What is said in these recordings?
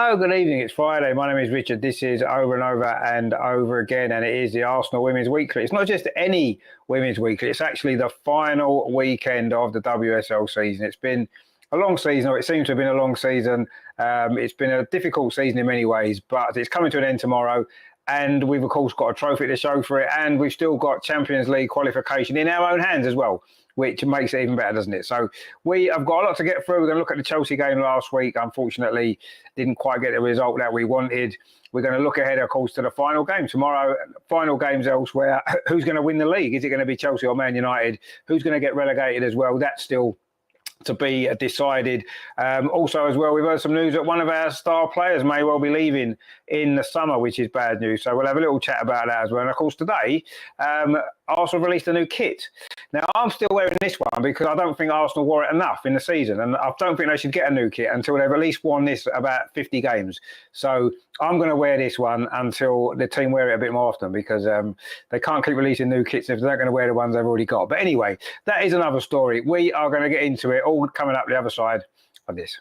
Hello, good evening. It's Friday. My name is Richard. This is Over and Over and Over Again, and it is the Arsenal Women's Weekly. It's not just any Women's Weekly. It's actually the final weekend of the WSL season. It's been a long season, or it seems to have been a long season. It's been a difficult season in many ways, but it's coming to an end tomorrow. And we've, of course, got a trophy to show for it. And we've still got Champions League qualification in our own hands as well, which makes it even better, doesn't it? So we have got a lot to get through. We're going to look at the Chelsea game last week. Unfortunately, didn't quite get the result that we wanted. We're going to look ahead, of course, to the final game tomorrow. Final games elsewhere. Who's going to win the league? Is it going to be Chelsea or Man United? Who's going to get relegated as well? That's still to be decided. Also, as well, we've heard some news that one of our star players may well be leaving in the summer, which is bad news. So we'll have a little chat about that as well. And of course, today, Arsenal released a new kit. Now, I'm still wearing this one because I don't think Arsenal wore it enough in the season. And I don't think they should get a new kit until they've at least won this about 50 games. So I'm going to wear this one until the team wear it a bit more often, because they can't keep releasing new kits if they're not going to wear the ones they've already got. But anyway, that is another story. We are going to get into it all coming up the other side of this.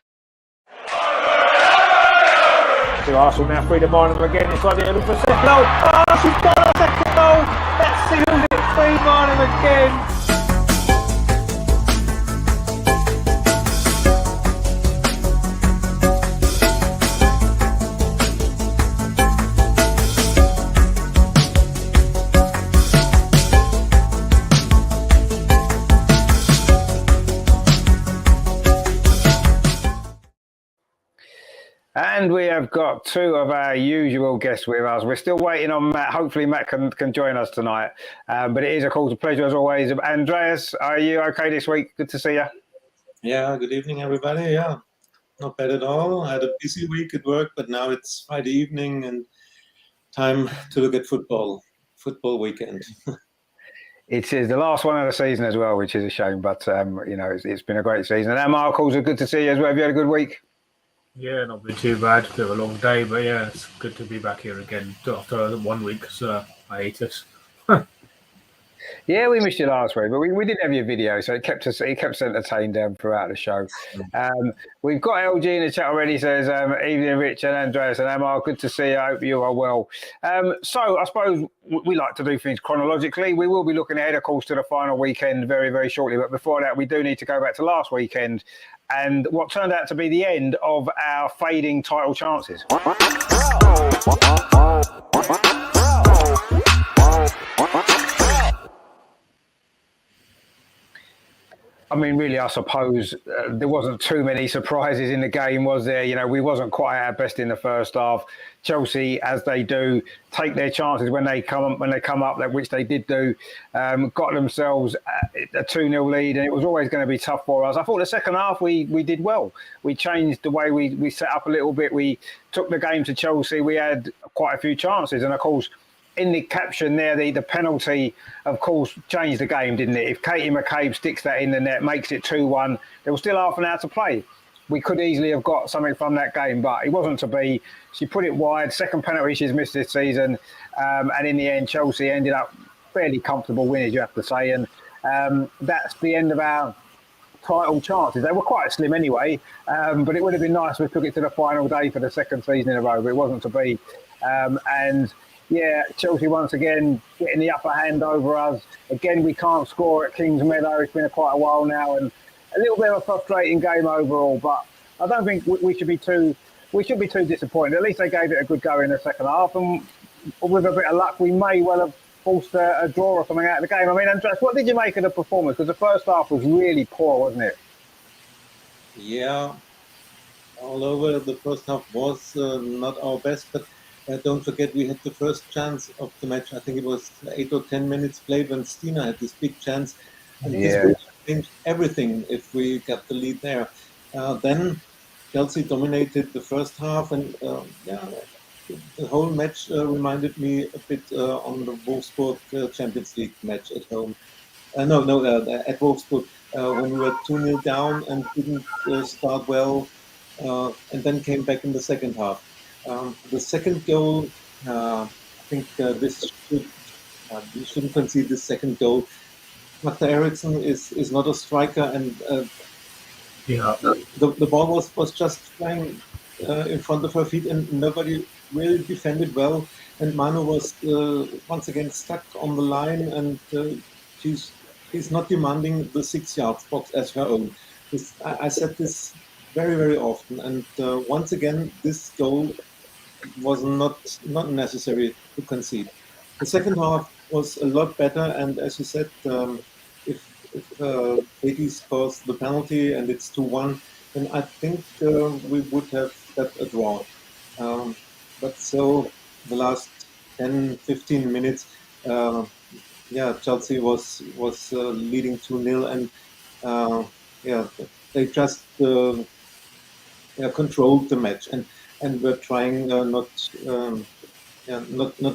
So Arsenal now free to Marnham again. It's like the end of the second goal. Oh, she's got a second goal. That sealed it. Free Marnham again. And we have got two of our usual guests with us. We're still waiting on Matt. Hopefully Matt can join us tonight. But it is, of course, a pleasure as always. Andreas, are you okay this week? Good to see you. Yeah, good evening, everybody. Yeah, not bad at all. I had a busy week at work, but now it's Friday evening and time to look at football weekend. It is the last one of the season as well, which is a shame. But, it's been a great season. And Mark, also good to see you as well. Have you had a good week? Yeah, not been too bad. Bit of a long day, but yeah, it's good to be back here again after 1 week's hiatus. Yeah, we missed you last week, but we didn't have your video, so it kept us entertained throughout the show. We've got LG in the chat already. Says evening, Rich and Andreas and Amar. Good to see you. I hope you are well. So I suppose we like to do things chronologically. We will be looking ahead, of course, to the final weekend very, very shortly. But before that, we do need to go back to last weekend and what turned out to be the end of our fading title chances. I mean, really, I suppose there wasn't too many surprises in the game, was there? You know, we wasn't quite at our best in the first half. Chelsea, as they do, take their chances when they come up, which they did do. Got themselves a 2-0 lead, and it was always going to be tough for us. I thought the second half we did well. We changed the way we set up a little bit. We took the game to Chelsea. We had quite a few chances, and of course, in the caption there, the penalty, of course, changed the game, didn't it? If Katie McCabe sticks that in the net, makes it 2-1, there was still half an hour to play. We could easily have got something from that game, but it wasn't to be. She put it wide, second penalty she's missed this season, and in the end, Chelsea ended up fairly comfortable winners, you have to say, and that's the end of our title chances. They were quite slim anyway, but it would have been nice if we took it to the final day for the second season in a row, but it wasn't to be. Yeah, Chelsea once again getting the upper hand over us. Again, we can't score at Kings Meadow. It's been quite a while now, and a little bit of a frustrating game overall. But I don't think we should be too disappointed. At least they gave it a good go in the second half, and with a bit of luck, we may well have forced a draw or something out of the game. I mean, Andreas, what did you make of the performance? Because the first half was really poor, wasn't it? Yeah, all over. The first half was not our best, but don't forget, we had the first chance of the match. I think it was 8 or 10 minutes played when Stina had this big chance. And this would change everything if we got the lead there. Then Chelsea dominated the first half, and the whole match reminded me a bit on the Wolfsburg Champions League match at home. At Wolfsburg, when we were 2-0 down and didn't start well, and then came back in the second half. The second goal, I think we shouldn't concede this second goal. Magda Eriksson is not a striker, and the ball was just flying in front of her feet, and nobody really defended well. And Manu was once again stuck on the line, and she's not demanding the 6 yard box as her own. I said this very, very often, and once again, this goal was not necessary to concede. The second half was a lot better, and as you said, if Katie scores the penalty and it's 2-1, then I think we would have got a draw. But so the last 10, 15 minutes, Chelsea was leading 2-0, and they just controlled the match and were trying not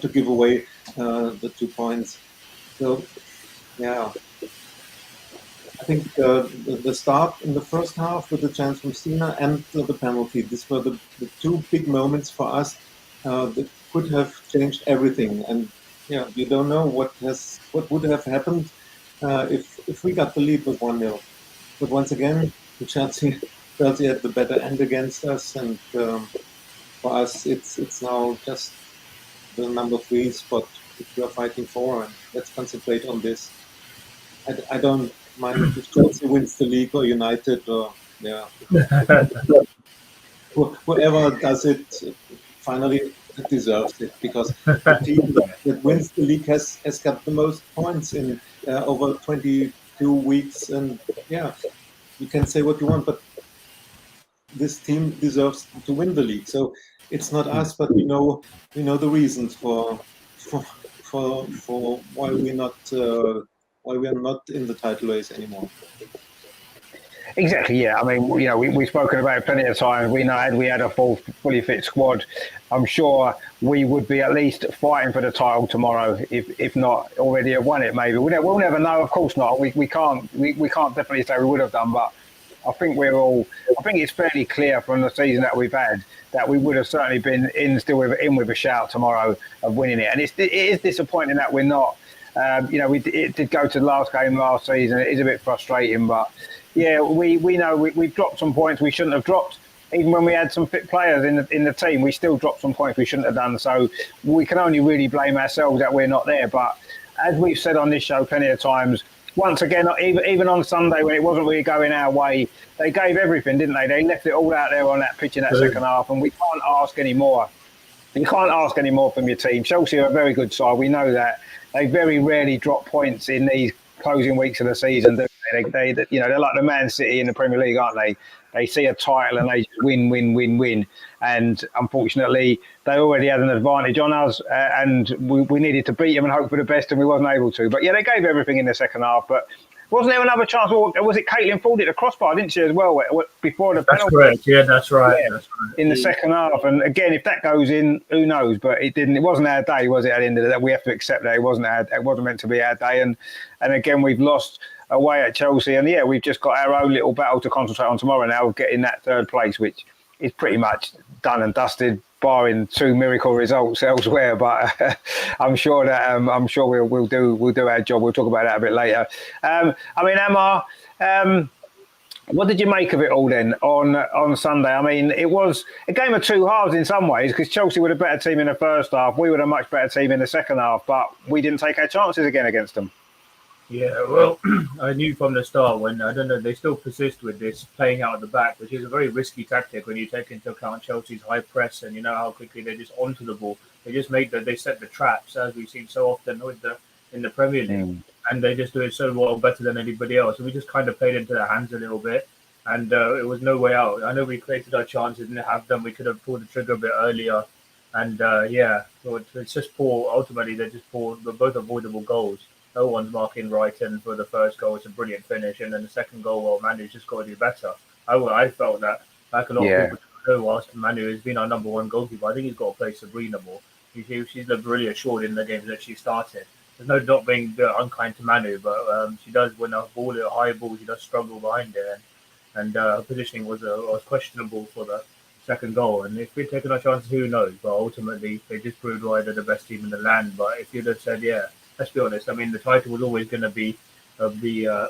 to give away the 2 points. So yeah, I think the start in the first half with the chance from Sina and the penalty, these were the two big moments for us that could have changed everything. And yeah, you don't know what would have happened if we got the lead with 1-0. But once again, Chelsea had the better end against us, and for us, it's now just the number 3 spot which we are fighting for, and let's concentrate on this. I don't mind if Chelsea wins the league or United or whoever does it finally deserves it, because the team that wins the league has got the most points in over 22 weeks, and yeah, you can say what you want, but this team deserves to win the league. So it's not us, but we know the reasons for why we're not in the title race anymore. Exactly, yeah. I mean, we've spoken about it plenty of times. We know had we had a fully fit squad, I'm sure we would be at least fighting for the title tomorrow, if not already have won it. Maybe we'll never know. Of course not. We can't definitely say we would have done, but I think it's fairly clear from the season that we've had that we would have certainly been in with a shout tomorrow of winning it. And it is disappointing that we're not. It did go to the last game last season. It is a bit frustrating, but yeah, we know we've dropped some points we shouldn't have dropped. Even when we had some fit players in the team, we still dropped some points we shouldn't have done. So we can only really blame ourselves that we're not there. But as we've said on this show plenty of times, once again, even on Sunday when it wasn't really going our way, they gave everything, didn't they? They left it all out there on that pitch in that second half, and we can't ask any more. You can't ask any more from your team. Chelsea are a very good side. We know that. They very rarely drop points in these closing weeks of the season. They're like the Man City in the Premier League, aren't they? They see a title and they just win. And unfortunately, they already had an advantage on us, and we needed to beat them and hope for the best, and we wasn't able to. But yeah, they gave everything in the second half. But wasn't there another chance? Or was it Caitlin Ford at the crossbar, didn't she, as well, before the penalty? That's correct. Yeah, that's right. Yeah, that's right. In the second half. And again, if that goes in, who knows? But it didn't. It wasn't our day, was it? At the end of the day, we have to accept that it wasn't meant to be our day. And again, we've lost away at Chelsea. And yeah, we've just got our own little battle to concentrate on tomorrow now of getting that third place, which is pretty much done and dusted, barring 2 miracle results elsewhere. But I'm sure we'll do our job. We'll talk about that a bit later. Amar, what did you make of it all then on Sunday? I mean, it was a game of two halves in some ways, because Chelsea were a better team in the first half. We were a much better team in the second half, but we didn't take our chances again against them. Yeah, well, I knew from the start they still persist with this playing out at the back, which is a very risky tactic when you take into account Chelsea's high press and you know how quickly they're just onto the ball. They just they set the traps, as we've seen so often in the Premier League, and they just do it so well, better than anybody else. And we just kind of played into their hands a little bit, and it was no way out. I know we created our chances, didn't have them. We could have pulled the trigger a bit earlier, and it's just poor. Ultimately, they're just poor. They're both avoidable goals. No one's marking right, and for the first goal, it's a brilliant finish, and then the second goal, well, Manu's just got to do better. I felt that, like a lot of people know, whilst Manu has been our number one goalkeeper, I think he's got to play Sabrina more. She's looked really assured in the games that she started. There's no not being unkind to Manu, but she does, when a high ball, she does struggle behind it, and her positioning was questionable for the second goal. And if we'd taken our chances, who knows? But ultimately, they just proved why they're the best team in the land. But if you'd have said, let's be honest. I mean, the title was always going to be a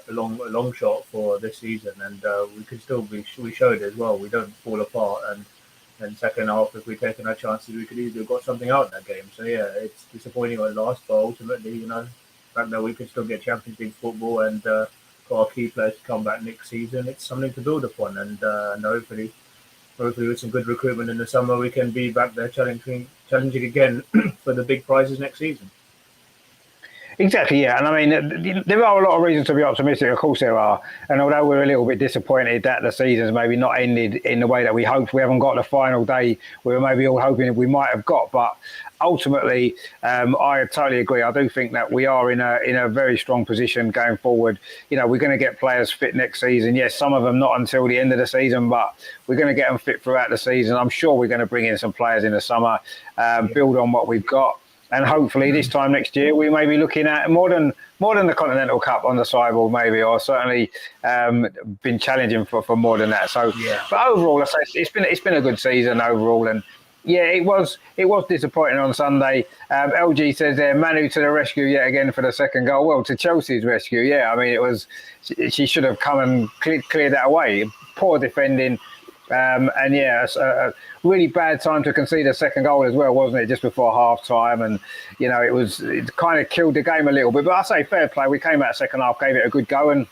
long shot for this season, and we could still be. We showed as well. We don't fall apart, and And second half, if we'd taken our chances, we could easily have got something out in that game. So yeah, it's disappointing at last, but ultimately, the fact that we can still get Champions League football and got our key players to come back next season, it's something to build upon. And hopefully with some good recruitment in the summer, we can be back there challenging again for the big prizes next season. Exactly, yeah. And I mean, there are a lot of reasons to be optimistic. Of course there are. And although we're a little bit disappointed that the season's maybe not ended in the way that we hoped, we haven't got the final day we were maybe all hoping we might have got. But ultimately, I totally agree. I do think that we are in a very strong position going forward. We're going to get players fit next season. Yes, some of them not until the end of the season, but we're going to get them fit throughout the season. I'm sure we're going to bring in some players in the summer, build on what we've got. And hopefully this time next year, we may be looking at more than the Continental Cup on the sideboard, maybe, or certainly been challenging for more than that. So, yeah. But overall, I say it's been a good season overall, and yeah, it was disappointing on Sunday. LG says there, Manu to the rescue yet again for the second goal. Well, to Chelsea's rescue, yeah. I mean, she should have come and cleared that away. Poor defending. And yeah, a really bad time to concede a second goal as well, wasn't it? Just before half time, and it kind of killed the game a little bit. But I say fair play. We came out second half, gave it a good go, and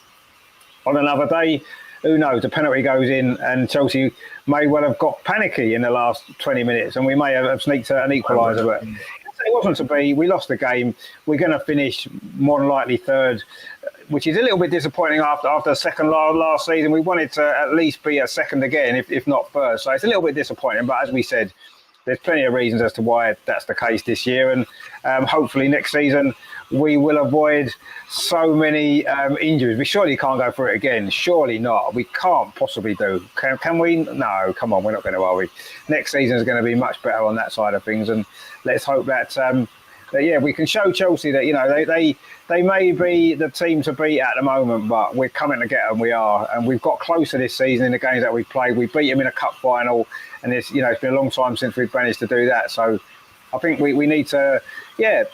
on another day, who knows? A penalty goes in, and Chelsea may well have got panicky in the last 20 minutes, and we may have sneaked an equaliser. But it wasn't to be. We lost the game. We're going to finish more than likely third, which is a little bit disappointing after the second last season. We wanted to at least be a second again, if not first. So it's a little bit disappointing. But as we said, there's plenty of reasons as to why that's the case this year. And hopefully next season we will avoid so many injuries. We surely can't go through it again. Surely not. We can't possibly do. Can we? No, come on. We're not going to, are we? Next season is going to be much better on that side of things. And let's hope that... yeah, we can show Chelsea that they may be the team to beat at the moment, but we're coming to get them. We are, and we've got closer this season in the games that we've played. We beat them in a cup final, and it's been a long time since we've managed to do that. So I think we need to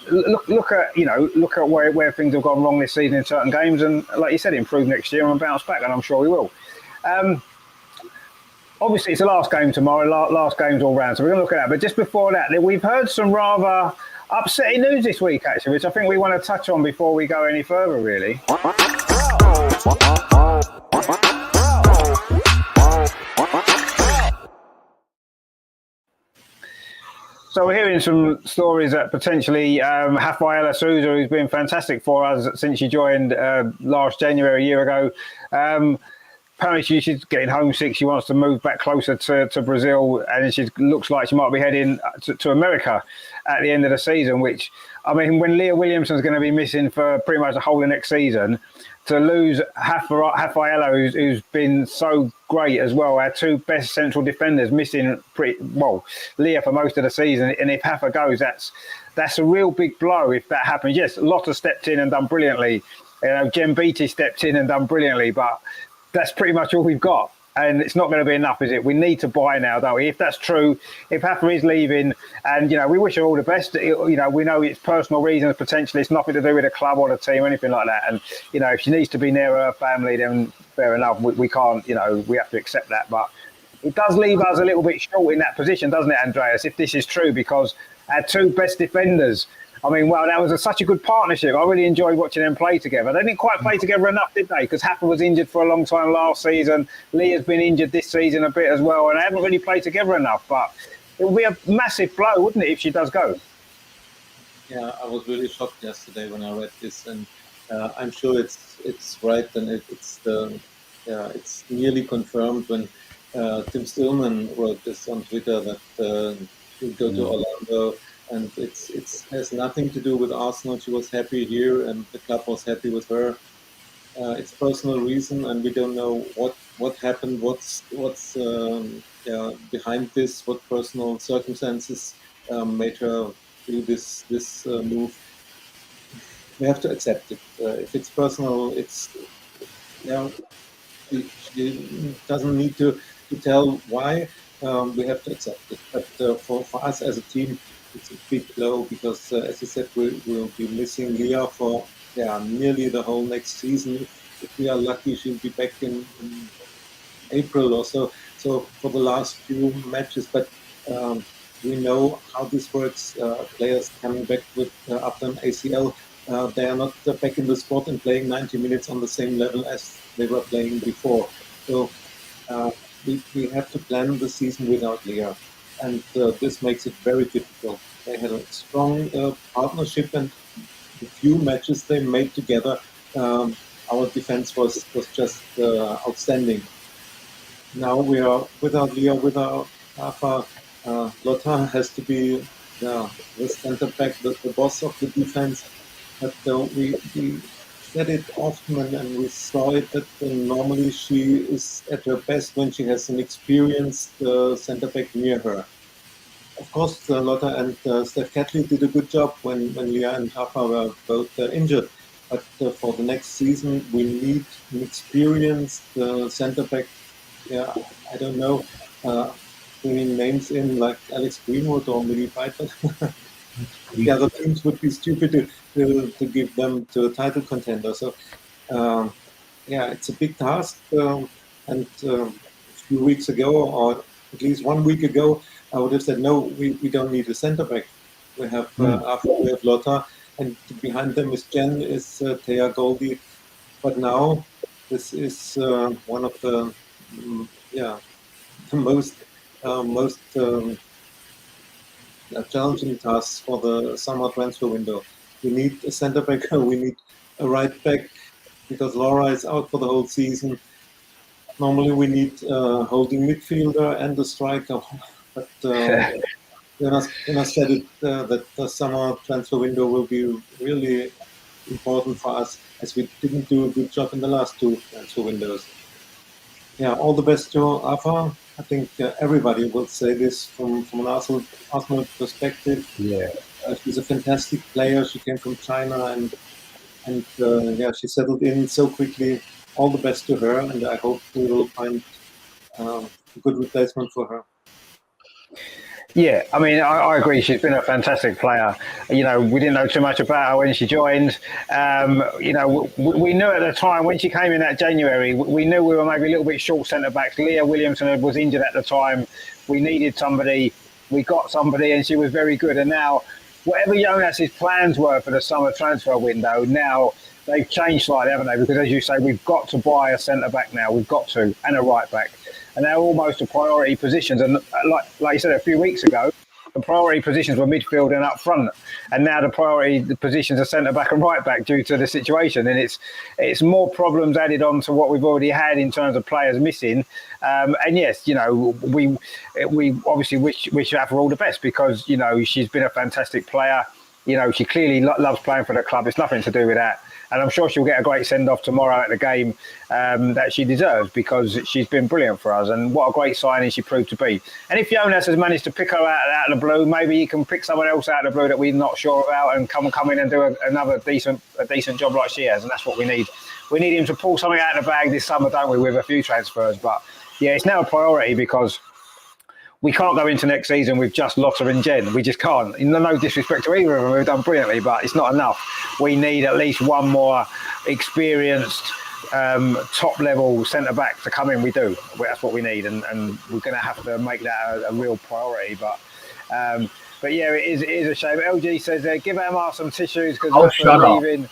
look at where things have gone wrong this season in certain games, and like you said, improve next year and bounce back, and I'm sure we will. Obviously, it's the last game tomorrow. Last game's all round, so we're going to look at that. But just before that, we've heard some rather upsetting news this week, actually, which I think we want to touch on before we go any further, really. So we're hearing some stories that potentially Rafaela Souza, who's been fantastic for us since she joined last January, a year ago, apparently she's getting homesick. She wants to move back closer to Brazil, and she looks like she might be heading to America at the end of the season, which, I mean, when Leah Williamson's going to be missing for pretty much the whole of next season, to lose Rafaela, who's been so great as well, our two best central defenders missing Leah for most of the season, and if Rafa goes, that's a real big blow if that happens. Yes, Lotta stepped in and done brilliantly. Jem Beattie stepped in and done brilliantly, but that's pretty much all we've got. And it's not going to be enough, is it? We need to buy now, don't we? If that's true, if Rafa is leaving, and, we wish her all the best, we know it's personal reasons, potentially. It's nothing to do with the club or the team or anything like that. And, if she needs to be near her family, then fair enough. We can't, we have to accept that. But it does leave us a little bit short in that position, doesn't it, Andreas, if this is true? Because our two best defenders, I mean, well, that was such a good partnership. I really enjoyed watching them play together. They didn't quite play together enough, did they? Because Rafa was injured for a long time last season. Leah's been injured this season a bit as well, and they haven't really played together enough. But it will be a massive blow, wouldn't it, if she does go? Yeah, I was really shocked yesterday when I read this, and I'm sure it's right, and it's nearly confirmed when Tim Stillman wrote this on Twitter that he'll go to Orlando. And it has nothing to do with Arsenal. She was happy here, and the club was happy with her. It's personal reason, and we don't know what happened, what's behind this, what personal circumstances made her do this move. We have to accept it. If it's personal, she doesn't need to tell why. We have to accept it. But for us as a team, it's a big blow because, as you said, we'll be missing Leah for nearly the whole next season. If we are lucky, she'll be back in April or so. so for the last few matches, but we know how this works. Players coming back with after an ACL, they are not back in the squad and playing 90 minutes on the same level as they were playing before. So we have to plan the season without Leah, and this makes it very difficult. They had a strong partnership, and the few matches they made together, our defense was just outstanding. Now we are without Leah, without Rafa. Lothar has to be the center back, the boss of the defense. But we said it often, and we saw it that normally she is at her best when she has an experienced center back near her. Of course, Lothar and Steph Catley did a good job when Leah and Rafa were both injured. But for the next season, we need an experienced center back. Yeah, I don't know, bringing names in like Alex Greenwood or Millie Piper. The other teams would be stupid to give them to a title contender. So, yeah, it's a big task. And a few weeks ago, or at least 1 week ago, I would have said, no, we don't need a centre back. We have after we have Lothar, and behind them is Jen, is Thea Goldie. But now this is one of the the most challenging tasks for the summer transfer window. We need a centre back, we need a right back, because Laura is out for the whole season. Normally we need a holding midfielder and a striker, but Jonas said it, that the summer transfer window will be really important for us, as we didn't do a good job in the last two transfer windows. Yeah, all the best to Rafa. I think everybody will say this from an Arsenal perspective. Yeah. She's a fantastic player. She came from China, and yeah, she settled in so quickly. All the best to her, and I hope we will find a good replacement for her. Yeah, I mean, I agree. She's been a fantastic player. You know, we didn't know too much about her when she joined. You know, we knew at the time when she came in that January, we knew we were maybe a little bit short centre backs. Leah Williamson was injured at the time. We needed somebody. We got somebody, and she was very good. And now, whatever Jonas's plans were for the summer transfer window, now they've changed slightly, haven't they? Because as you say, we've got to buy a centre back now. We've got to, and a right back. And they're almost the priority positions. And like you said a few weeks ago, the priority positions were midfield and up front. And now the positions are centre back and right back due to the situation. And it's more problems added on to what we've already had in terms of players missing. And yes, you know, we obviously wish Rafa all the best, because, you know, she's been a fantastic player. You know, she clearly loves playing for the club. It's nothing to do with that. And I'm sure she'll get a great send-off tomorrow at the game that she deserves, because she's been brilliant for us. And what a great signing she proved to be. And if Jonas has managed to pick her out of the blue, maybe he can pick someone else out of the blue that we're not sure about and come in and do another decent job like she has. And that's what we need. We need him to pull something out of the bag this summer, don't we, with a few transfers. But, yeah, it's now a priority, because we can't go into next season with just Lotta and Jen. We just can't. No disrespect to either of them. We've done brilliantly, but it's not enough. We need at least one more experienced top-level centre-back to come in. We do. That's what we need, and we're going to have to make that a real priority. But yeah, it is a shame. LG says, give Amar some tissues because Rafa's leaving.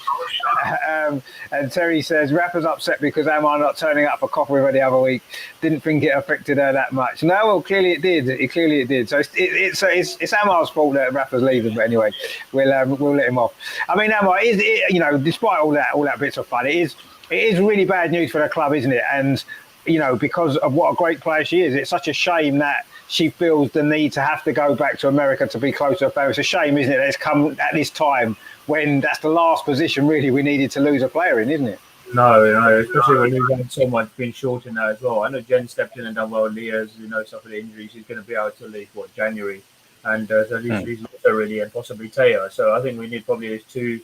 And Terry says, Rafa's upset because Amar not turning up for coffee with her the other week. Didn't think it affected her that much. No, well, clearly it did. So it's Amar's fault that Rafa's leaving. But anyway, we'll let him off. I mean, Amar, you know, despite all that bits of fun, it is really bad news for the club, isn't it? And, you know, because of what a great player she is, it's such a shame that she feels the need to have to go back to America to be close to her family. It's a shame, isn't it, that it's come at this time when that's the last position really we needed to lose a player in, isn't it? No, especially when we've had so much been short in that as well. I know Jen stepped in and done well. Leah's, suffered an injury. She's going to be out till at least, January. And so these also really, and possibly Taya. So I think we need probably two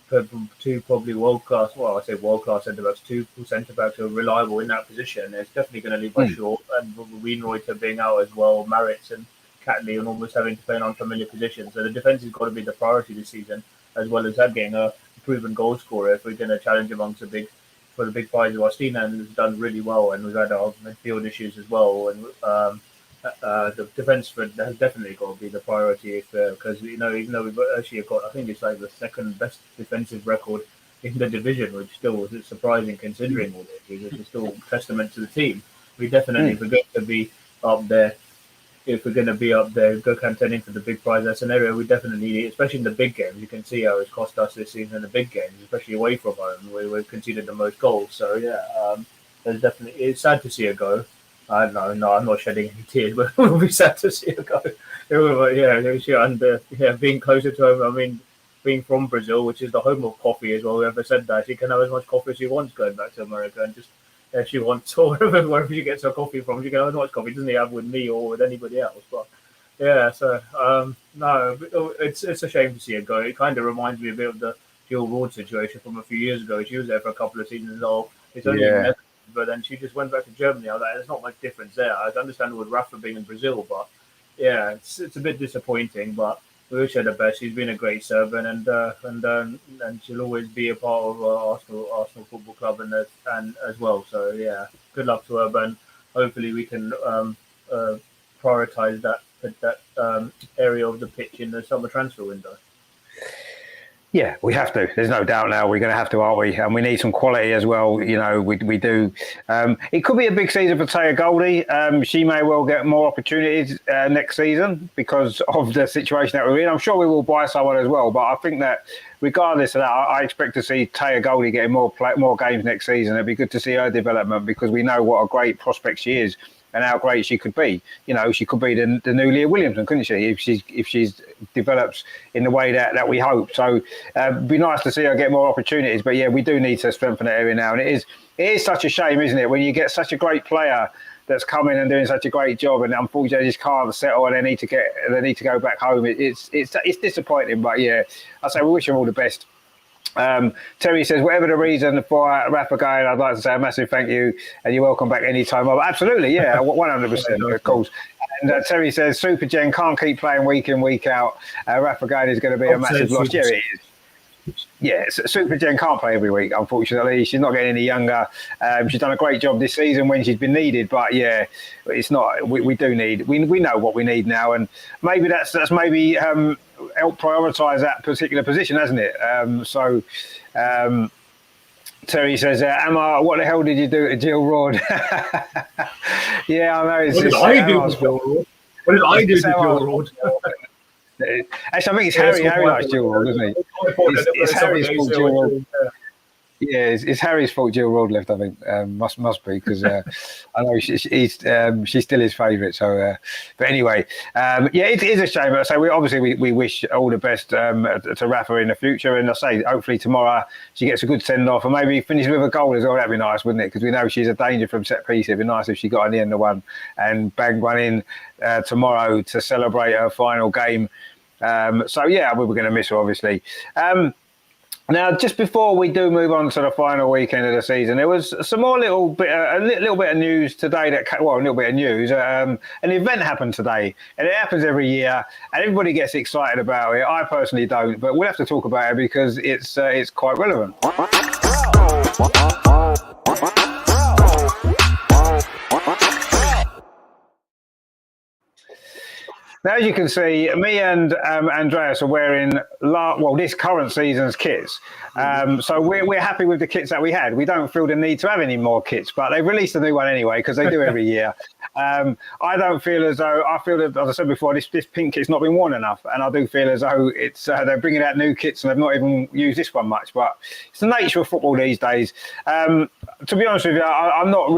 probably world-class, well, I say world-class centre-backs, two centre-backs who are reliable in that position. It's definitely going to leave us short. And Wienreuter being out as well, Maritz and Catley, and almost having to play in unfamiliar positions. So the defence has got to be the priority this season, as well as that getting a proven goal scorer if we're going to challenge amongst the big for the big prize. Steenan has done really well, and we've had our midfield issues as well. And the defence has definitely got to be the priority because even though we've actually got, I think it's like the second best defensive record in the division, which still is surprising considering all this. It's still testament to the team. We definitely, if we're going to be up there, go contending for the big prize, that's an area we definitely need, especially in the big games. You can see how it's cost us this season in the big games, especially away from home, where we've conceded the most goals. So there's definitely, it's sad to see her go. I don't know, no, I'm not shedding any tears, but it will be sad to see her go. Being closer to home, I mean, being from Brazil, which is the home of coffee as well, whoever said that, she can have as much coffee as she wants going back to America, and just if she wants, or wherever she gets her coffee from, she can have as much coffee, doesn't he have with me or with anybody else. But no, it's a shame to see her go. It kind of reminds me a bit of the Jill Ward situation from a few years ago. She was there for a couple of seasons old. It's only but then she just went back to Germany. There's not much difference there. I understand with Rafa being in Brazil, but it's a bit disappointing. But we wish her the best. She's been a great servant, and she'll always be a part of Arsenal Football Club and as well. So good luck to her, and hopefully we can prioritise that area of the pitch in the summer transfer window. Yeah, we have to. There's no doubt now we're going to have to, aren't we? And we need some quality as well. We do. It could be a big season for Taya Goldie. She may well get more opportunities next season because of the situation that we're in. I'm sure we will buy someone as well. But I think that regardless of that, I expect to see Taya Goldie getting more games next season. It'd be good to see her development because we know what a great prospect she is and how great she could be. She could be the new Leah Williamson, couldn't she? If she's develops in the way that we hope. So it'd be nice to see her get more opportunities. But we do need to strengthen that area now. And it is such a shame, isn't it, when you get such a great player that's coming and doing such a great job, and unfortunately they just can't settle and they need to go back home. It's disappointing. But I say we wish her all the best. Terry says, whatever the reason for Rafa going, I'd like to say a massive thank you and you're welcome back anytime. Oh, absolutely, 100%, of course. And Terry says, Super Gen can't keep playing week in, week out. Rafa going is going to be a massive loss. Yeah, it is. Yeah, Super Gen can't play every week, unfortunately. She's not getting any younger. She's done a great job this season when she's been needed, but it's not. We do need. We know what we need now, and maybe that's maybe help prioritise that particular position, hasn't it? Terry says, Emma, what the hell did you do to Jill Rod? Yeah, I know. What did I do to Jill Rod? What did I do to Jill Rod? Actually, I think it's Harry. Harry likes Jill Rod, doesn't he? It's Harry's fault Jill Rod. Yeah, it's Harry's fault Jill Rod left, I think. Must be, because I know she's still his favourite. So, but anyway, it is a shame. So we wish all the best to Rafa in the future. And I say, hopefully tomorrow she gets a good send-off and maybe finishes with a goal as well. That'd be nice, wouldn't it? Because we know she's a danger from set piece. It'd be nice if she got on the end of one and banged one in tomorrow to celebrate her final game. We were going to miss her, obviously. Now, just before we do move on to the final weekend of the season, there was some more a little bit of news today an event happened today, and it happens every year, and everybody gets excited about it. I personally don't, but we'll have to talk about it because it's quite relevant. Now, as you can see, me and Andreas are wearing this current season's kits. So we're happy with the kits that we had. We don't feel the need to have any more kits, but they've released a new one anyway because they do every year. I don't feel as though as I said before, this pink kit's not been worn enough, and I do feel as though it's they're bringing out new kits and they've not even used this one much. But it's the nature of football these days. To be honest with you, I'm not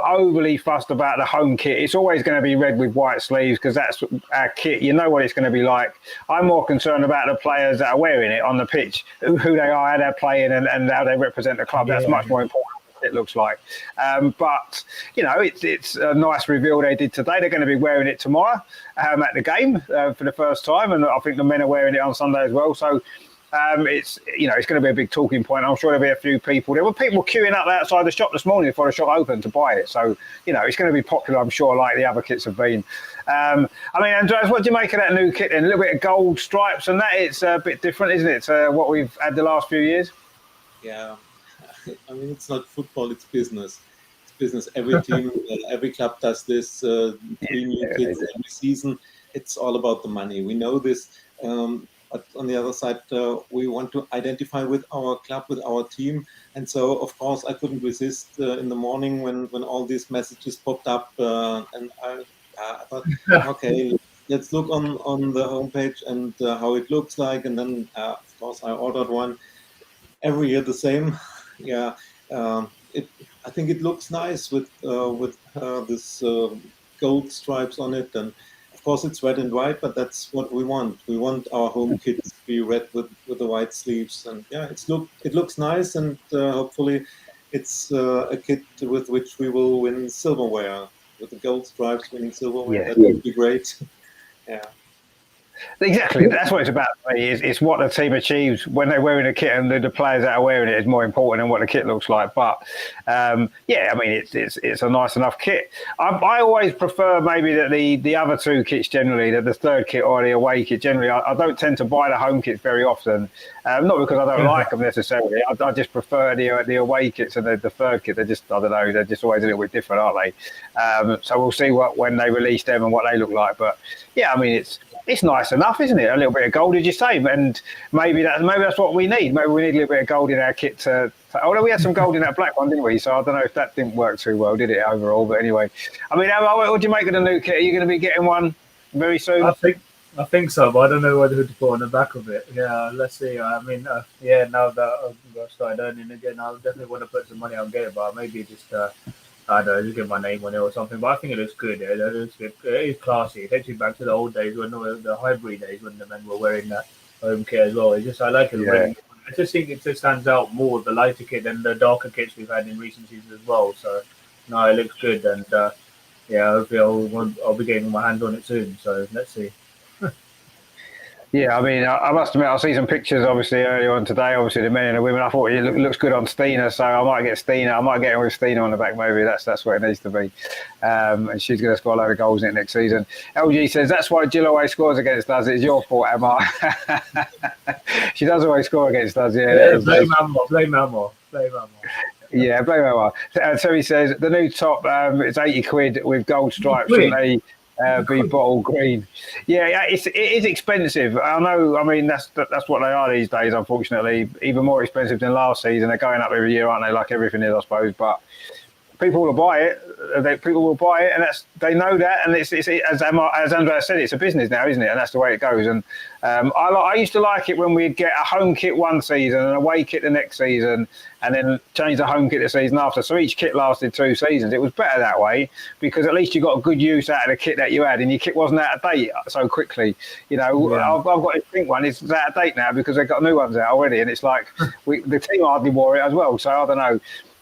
overly fussed about the home kit. It's always going to be red with white sleeves because that's our kit. You know what it's going to be like. I'm more concerned about the players that are wearing it on the pitch, who they are, how they're playing, and how they represent the club. That's much more important than it looks like. But it's a nice reveal they did today. They're going to be wearing it tomorrow at the game for the first time, and I think the men are wearing it on Sunday as well. So. It's going to be a big talking point. I'm sure there'll be a few people. There were people queuing up outside the shop this morning before the shop opened to buy it. So, it's going to be popular, I'm sure, like the other kits have been. Andreas, what do you make of that new kit then? A little bit of gold stripes and that. It's a bit different, isn't it, to what we've had the last few years? Yeah. I mean, it's not football; it's business. It's business. Every team, every club does this. 3 new kits every season. It's all about the money. We know this. But on the other side, we want to identify with our club, with our team. And so, of course, I couldn't resist in the morning when all these messages popped up. And I thought, okay, let's look on the homepage and how it looks like. And then, of course, I ordered one. Every year the same. Yeah. I think it looks nice with this gold stripes on it. And of course, it's red and white, but that's what we want. We want our home kits to be red with the white sleeves, and yeah, it looks nice, and hopefully, it's a kit with which we will win silverware. With the gold stripes winning silverware, that would be great. Yeah. Exactly, that's what it's about. It's what the team achieves when they're wearing a kit, and the players that are wearing it is more important than what the kit looks like. But yeah, I mean, it's a nice enough kit. I always prefer maybe that the other two kits generally, that the third kit or the away kit generally. I don't tend to buy the home kits very often, not because I don't like them necessarily. I just prefer the away kits and the third kit. They're just, I don't know, they're just always a little bit different, aren't they? So we'll see when they release them and what they look like. But yeah, I mean, it's nice enough, isn't it? A little bit of gold, did you say? And maybe that's what we need. Maybe we need a little bit of gold in our kit. Although we had some gold in that black one, didn't we? So I don't know if that didn't work too well, did it, overall? But anyway, I mean, what do you make of the new kit? Are you going to be getting one very soon? I think so, but I don't know who to put on the back of it. Yeah, let's see. I mean, yeah, now that I've started earning again, I'll definitely want to put some money on it, but maybe just I don't know, just get my name on it or something. But I think it looks good. It looks good. It is classy. It takes you back to the old days when the hybrid days when the men were wearing that home kit as well. It's just, I like it. Yeah. I just think it just stands out more with the lighter kit than the darker kits we've had in recent seasons as well. So no, it looks good, and yeah, hopefully I'll be getting my hands on it soon. So let's see. Yeah, I mean, I must admit, I see some pictures, obviously, earlier on today, obviously, the men and the women. I thought it looks good on Stina, so I might get Stina. I might get her with Stina on the back, maybe. That's where it needs to be. And she's going to score a load of goals in it next season. LG says, that's why Jill always scores against us. It's your fault, Emma. She does always score against us, yeah. Blame Emma. Yeah, blame Emma. So he says, the new top, it's 80 quid with gold stripes, and they... be bottle green. Yeah, it is expensive. I know. I mean, that's what they are these days. Unfortunately, even more expensive than last season. They're going up every year, aren't they? Like everything is, I suppose. But people will buy it. People will buy it, and they know that. And it's as Andrea said, it's a business now, isn't it? And that's the way it goes. And I used to like it when we'd get a home kit one season and a away kit the next season, and then change the home kit the season after. So each kit lasted 2 seasons. It was better that way because at least you got a good use out of the kit that you had, and your kit wasn't out of date so quickly. You know, yeah. I've got this pink one. It's out of date now because they've got new ones out already, and it's like the team hardly wore it as well. So I don't know.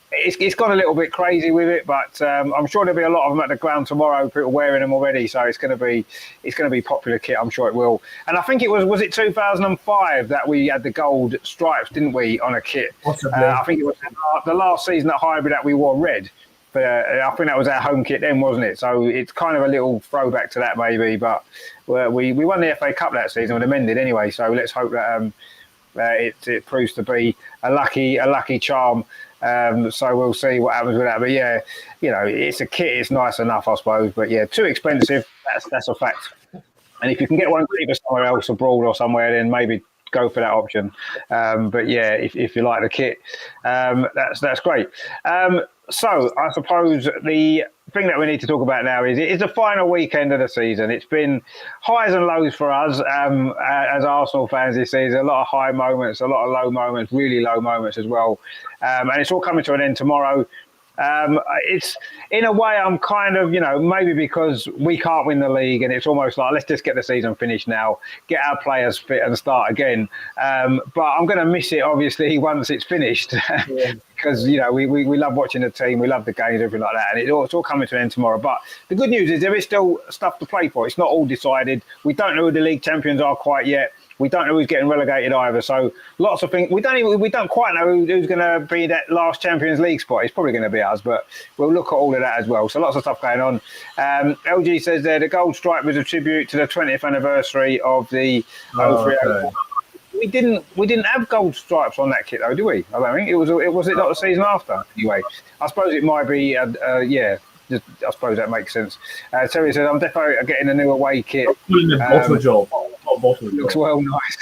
It's gone a little bit crazy with it, but I'm sure there'll be a lot of them at the ground tomorrow. People wearing them already, so it's going to be popular kit. I'm sure it will. And I think it was it 2005 that we had the gold stripes, didn't we, on a kit? I think it was the last season at Hybrid that we wore red. But I think that was our home kit then, wasn't it? So it's kind of a little throwback to that maybe. But we won the FA Cup that season with the men did anyway. So let's hope that it proves to be a lucky charm. So we'll see what happens with that. But yeah, you know, it's a kit. It's nice enough, I suppose. But yeah, too expensive. That's a fact. And if you can get one cheaper somewhere else, abroad or somewhere, then maybe go for that option. But yeah, if you like the kit, that's great. So I suppose the thing that we need to talk about now is it's the final weekend of the season. It's been highs and lows for us as Arsenal fans this season. A lot of high moments, a lot of low moments, really low moments as well. And it's all coming to an end tomorrow. It's in a way I'm kind of, you know, maybe because we can't win the league and it's almost like let's just get the season finished now, get our players fit and start again. But I'm going to miss it obviously once it's finished because you know we love watching the team, we love the games, everything like that, and it's all coming to an end tomorrow. But the good news is there is still stuff to play for. It's not all decided. We don't know who the league champions are quite yet. We don't know who's getting relegated either. So lots of things. We don't quite know who's going to be that last Champions League spot. It's probably going to be us, but we'll look at all of that as well. So lots of stuff going on. LG says there the gold stripe was a tribute to the 20th anniversary of the 03. we didn't have gold stripes on that kit though, do we? I don't think it was it not the season after anyway. I suppose it might be. Yeah, I suppose that makes sense. Terry says I'm definitely getting a new away kit. Bottle job. Looks well nice.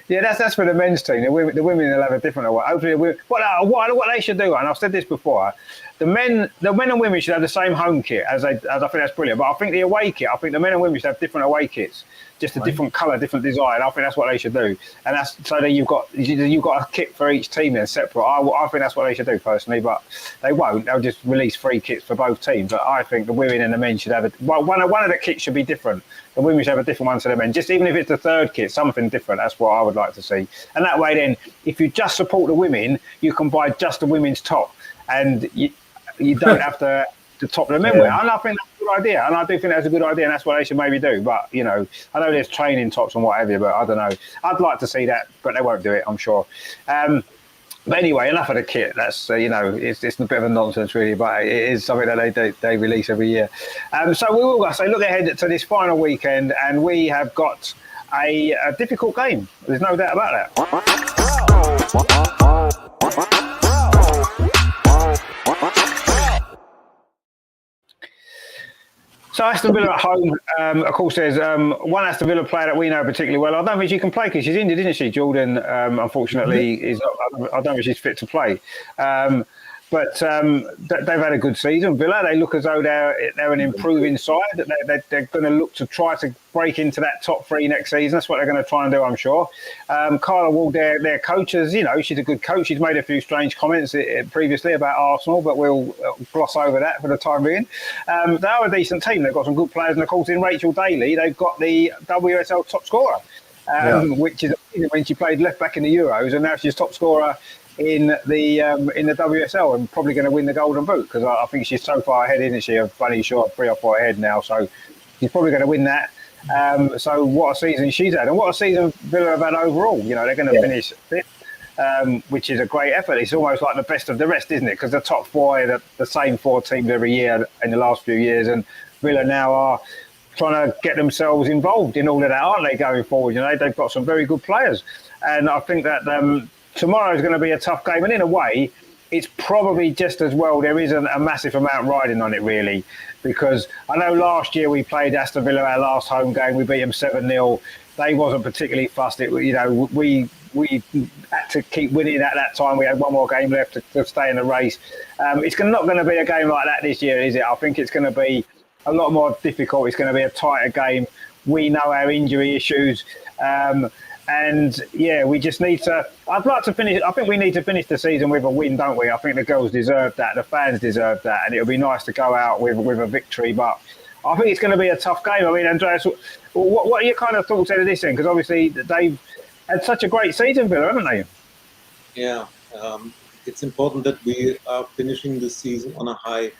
Yeah, that's for the men's team. The women will have a different away. Hopefully, what they should do, and I've said this before, the men and women should have the same home kit as I think that's brilliant. But I think the away kit, I think the men and women should have different away kits, just a different colour, different design. I think that's what they should do, and that's so that you've got a kit for each team then separate. I think that's what they should do personally, but they won't. They'll just release 3 kits for both teams. But I think the women and the men should have one of the kits should be different. The women should have a different one to the men. Just even if it's the 3rd kit, something different. That's what I would like to see. And that way, then, if you just support the women, you can buy just the women's top, and you don't have to top the men wear. And I think that's a good idea. And I do think that's a good idea, and that's what they should maybe do. But I know there's training tops and what have you, but I don't know. I'd like to see that, but they won't do it, I'm sure. But anyway, enough of the kit. That's it's a bit of a nonsense, really, but it is something that they release every year. So we will say look ahead to this final weekend, and we have got a difficult game. There's no doubt about that. So Aston Villa at home, of course, there's one Aston Villa player that we know particularly well. I don't think she can play because she's injured, isn't she? Jordan, unfortunately, is not. I don't think she's fit to play. But they've had a good season. Villa, they look as though they're an improving side. They're going to look to try to break into that top 3 next season. That's what they're going to try and do, I'm sure. Carla Ward, their coach, she's a good coach. She's made a few strange comments previously about Arsenal, but we'll gloss over that for the time being. They are a decent team. They've got some good players. And, of course, in Rachel Daly, they've got the WSL top scorer, which is when she played left back in the Euros, and now she's top scorer in the WSL and probably going to win the Golden Boot because I think she's so far ahead, isn't she? A funny shot, 3 or 4 ahead now, so she's probably going to win that. So what a season she's had, and what a season Villa have had overall. They're going to finish 5th, which is a great effort. It's almost like the best of the rest, isn't it? Because the top 4 are the same 4 teams every year in the last few years, and Villa now are trying to get themselves involved in all of that, aren't they, going forward? They've got some very good players, and I think that tomorrow is going to be a tough game, and in a way, it's probably just as well. There is a massive amount riding on it, really, because I know last year we played Aston Villa our last home game. We beat them 7-0. They wasn't particularly fussed. We had to keep winning at that time. We had one more game left to stay in the race. It's not going to be a game like that this year, is it? I think it's going to be a lot more difficult. It's going to be a tighter game. We know our injury issues. And yeah, we just need to. I'd like to finish. I think we need to finish the season with a win, don't we? I think the girls deserve that. The fans deserve that, and it would be nice to go out with a victory. But I think it's going to be a tough game. I mean, Andreas, what are your kind of thoughts out of this then? Because obviously they've had such a great season, Villa, haven't they? Yeah, it's important that we are finishing the season on a high.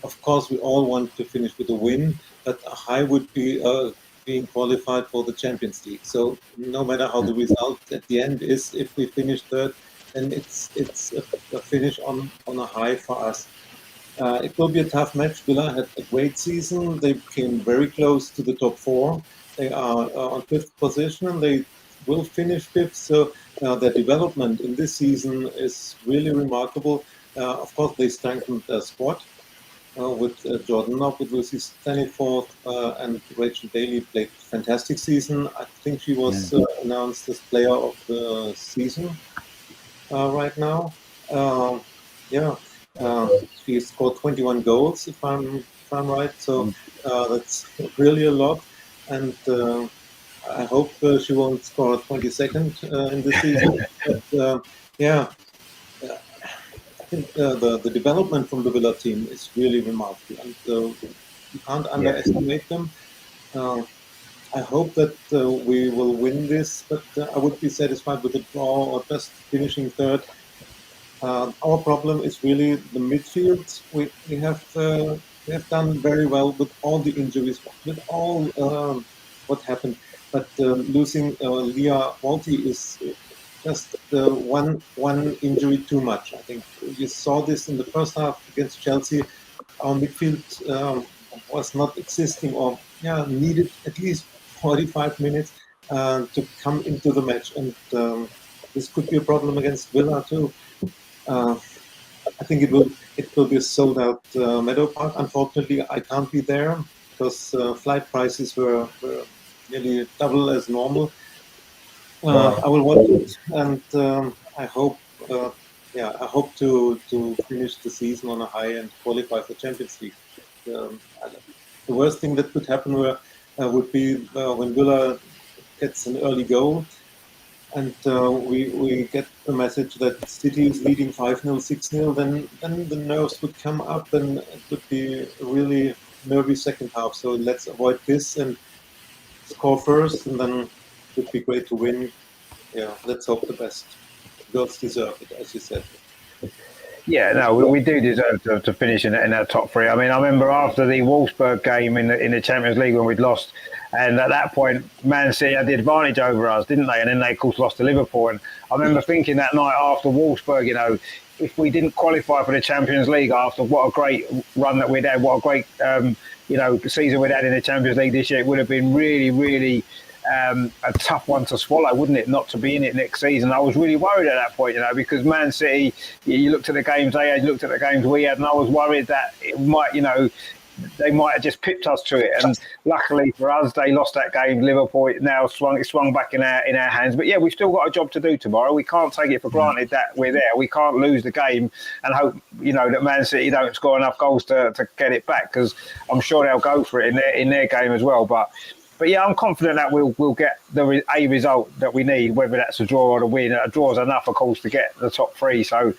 Of course, we all want to finish with a win, but a high would be being qualified for the Champions League. So no matter how the result at the end is, if we finish 3rd, then it's a finish on a high for us. It will be a tough match. Villa had a great season. They came very close to the top 4. They are on 5th position, and they will finish 5th. So their development in this season is really remarkable. Of course, they strengthened their squad. With Jordan Knopp, with Lucy Staniforth, and Rachel Daly played a fantastic season. I think she was announced as player of the season right now. She scored 21 goals, if I'm right. So that's really a lot. And I hope she won't score 22nd in this season. But the development from the Villa team is really remarkable, and you can't underestimate them. I hope that we will win this, but I would be satisfied with a draw or just finishing 3rd. Our problem is really the midfield. We have done very well with all the injuries, with all what happened, but losing Leah Walty is just one injury too much. I think you saw this in the first half against Chelsea. Our midfield was not existing, or needed at least 45 minutes. to come into the match, and this could be a problem against Villa too. I think it will be a sold out Meadow Park. Unfortunately, I can't be there because flight prices were nearly double as normal. I will watch it, and I hope, I hope to finish the season on a high and qualify for Champions League. The worst thing that could happen would be when Villa gets an early goal, and we get the message that City is leading 5-0, 6-0, then the nerves would come up, and it would be a really nervy second half. So let's avoid this and score first, and then it would be great to win. Yeah, let's hope the best. Girls deserve it, as you said. Yeah, no, we do deserve to finish in that top three. I mean, I remember after the Wolfsburg game in the Champions League when we'd lost, and at that point, Man City had the advantage over us, didn't they? And then they, of course, lost to Liverpool. And I remember thinking that night after Wolfsburg, you know, if we didn't qualify for the Champions League after what a great run that we'd had, what a great, season we'd had in the Champions League this year, it would have been really, really a tough one to swallow, wouldn't it, not to be in it next season. I was really worried at that point, you know, because Man City, you looked at the games they had, you looked at the games we had, and I was worried that it might, you know, they might have just pipped us to it. And luckily for us, they lost that game. Liverpool, it now swung back in our hands. But yeah, we've still got a job to do tomorrow. We can't take it for granted that we're there. We can't lose the game and hope, you know, that Man City don't score enough goals to get it back, because I'm sure they'll go for it in their game as well. But yeah, I'm confident that we'll get a result that we need, whether that's a draw or a win. A draw is enough, of course, to get the top three. So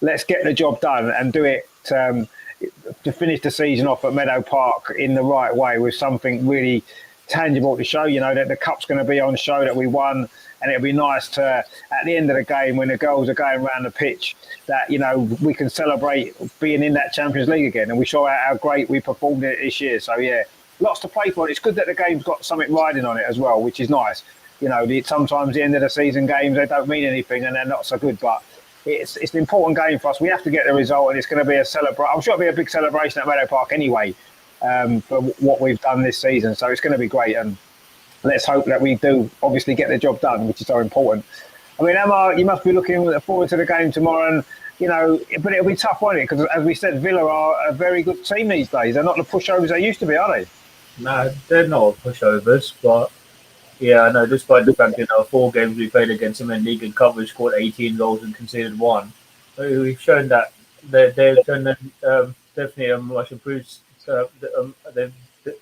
let's get the job done and do it to finish the season off at Meadow Park in the right way, with something really tangible to show, you know, that the cup's going to be on show, that we won. And it'll be nice to, at the end of the game, when the girls are going around the pitch, that, you know, we can celebrate being in that Champions League again, and we show how great we performed it this year. So, yeah, lots to play for. It's good that the game's got something riding on it as well, which is nice. You know, sometimes the end of the season games, they don't mean anything and they're not so good, but it's an important game for us. We have to get the result, and it's going to be a celebration. I'm sure it'll be a big celebration at Meadow Park anyway, for what we've done this season. So it's going to be great, and let's hope that we do obviously get the job done, which is so important. I mean, Emma, you must be looking forward to the game tomorrow, and, you know, but it'll be tough, won't it? Because as we said, Villa are a very good team these days. They're not the pushovers they used to be, are they? No, they're not pushovers, but yeah, I know, despite the fact that our 4 games we played against them in league and cup, we scored 18 goals and conceded 1. So we've shown that they've shown that definitely a much improved. They've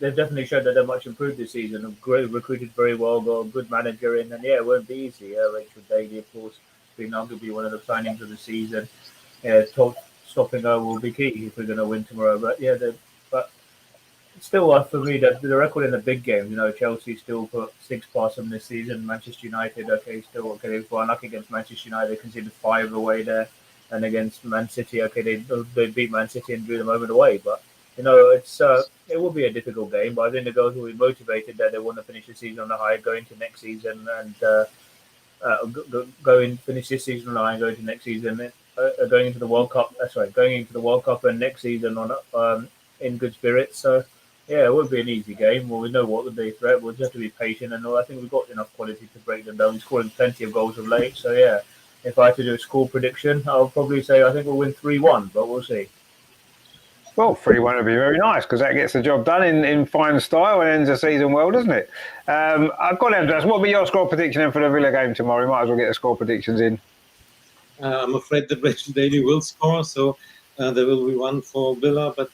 definitely shown that they're much improved this season. Great, recruited very well, got a good manager in, and yeah, it won't be easy. Rachel Daly, of course, being arguably one of the signings of the season. Yeah, stopping her will be key if we're going to win tomorrow. But yeah, but still, for me, the record in the big games, you know, Chelsea still put 6 past them this season. Manchester United, they've won lucky against Manchester United, conceded 5 away there, and against Man City, they beat Man City and drew them over the way. But you know, it will be a difficult game, but I think the girls will be motivated that they want to finish the season on a high, go into next season, and finish this season on a high, and go into next season, going into the World Cup. Going into the World Cup and next season on in good spirits. So yeah, it won't be an easy game. Well, we know what the threat. We'll just have to be patient, and I think we've got enough quality to break them down. We're scoring plenty of goals of late. So yeah, if I had to do a score prediction, I'll probably say I think we'll win 3-1, but we'll see. Well, 3-1 would be very nice, because that gets the job done in fine style and ends the season well, doesn't it? I've got Andreas. What will be your score prediction then for the Villa game tomorrow? We might as well get the score predictions in. I'm afraid that Rachel Daly will score, so there will be 1 for Villa, but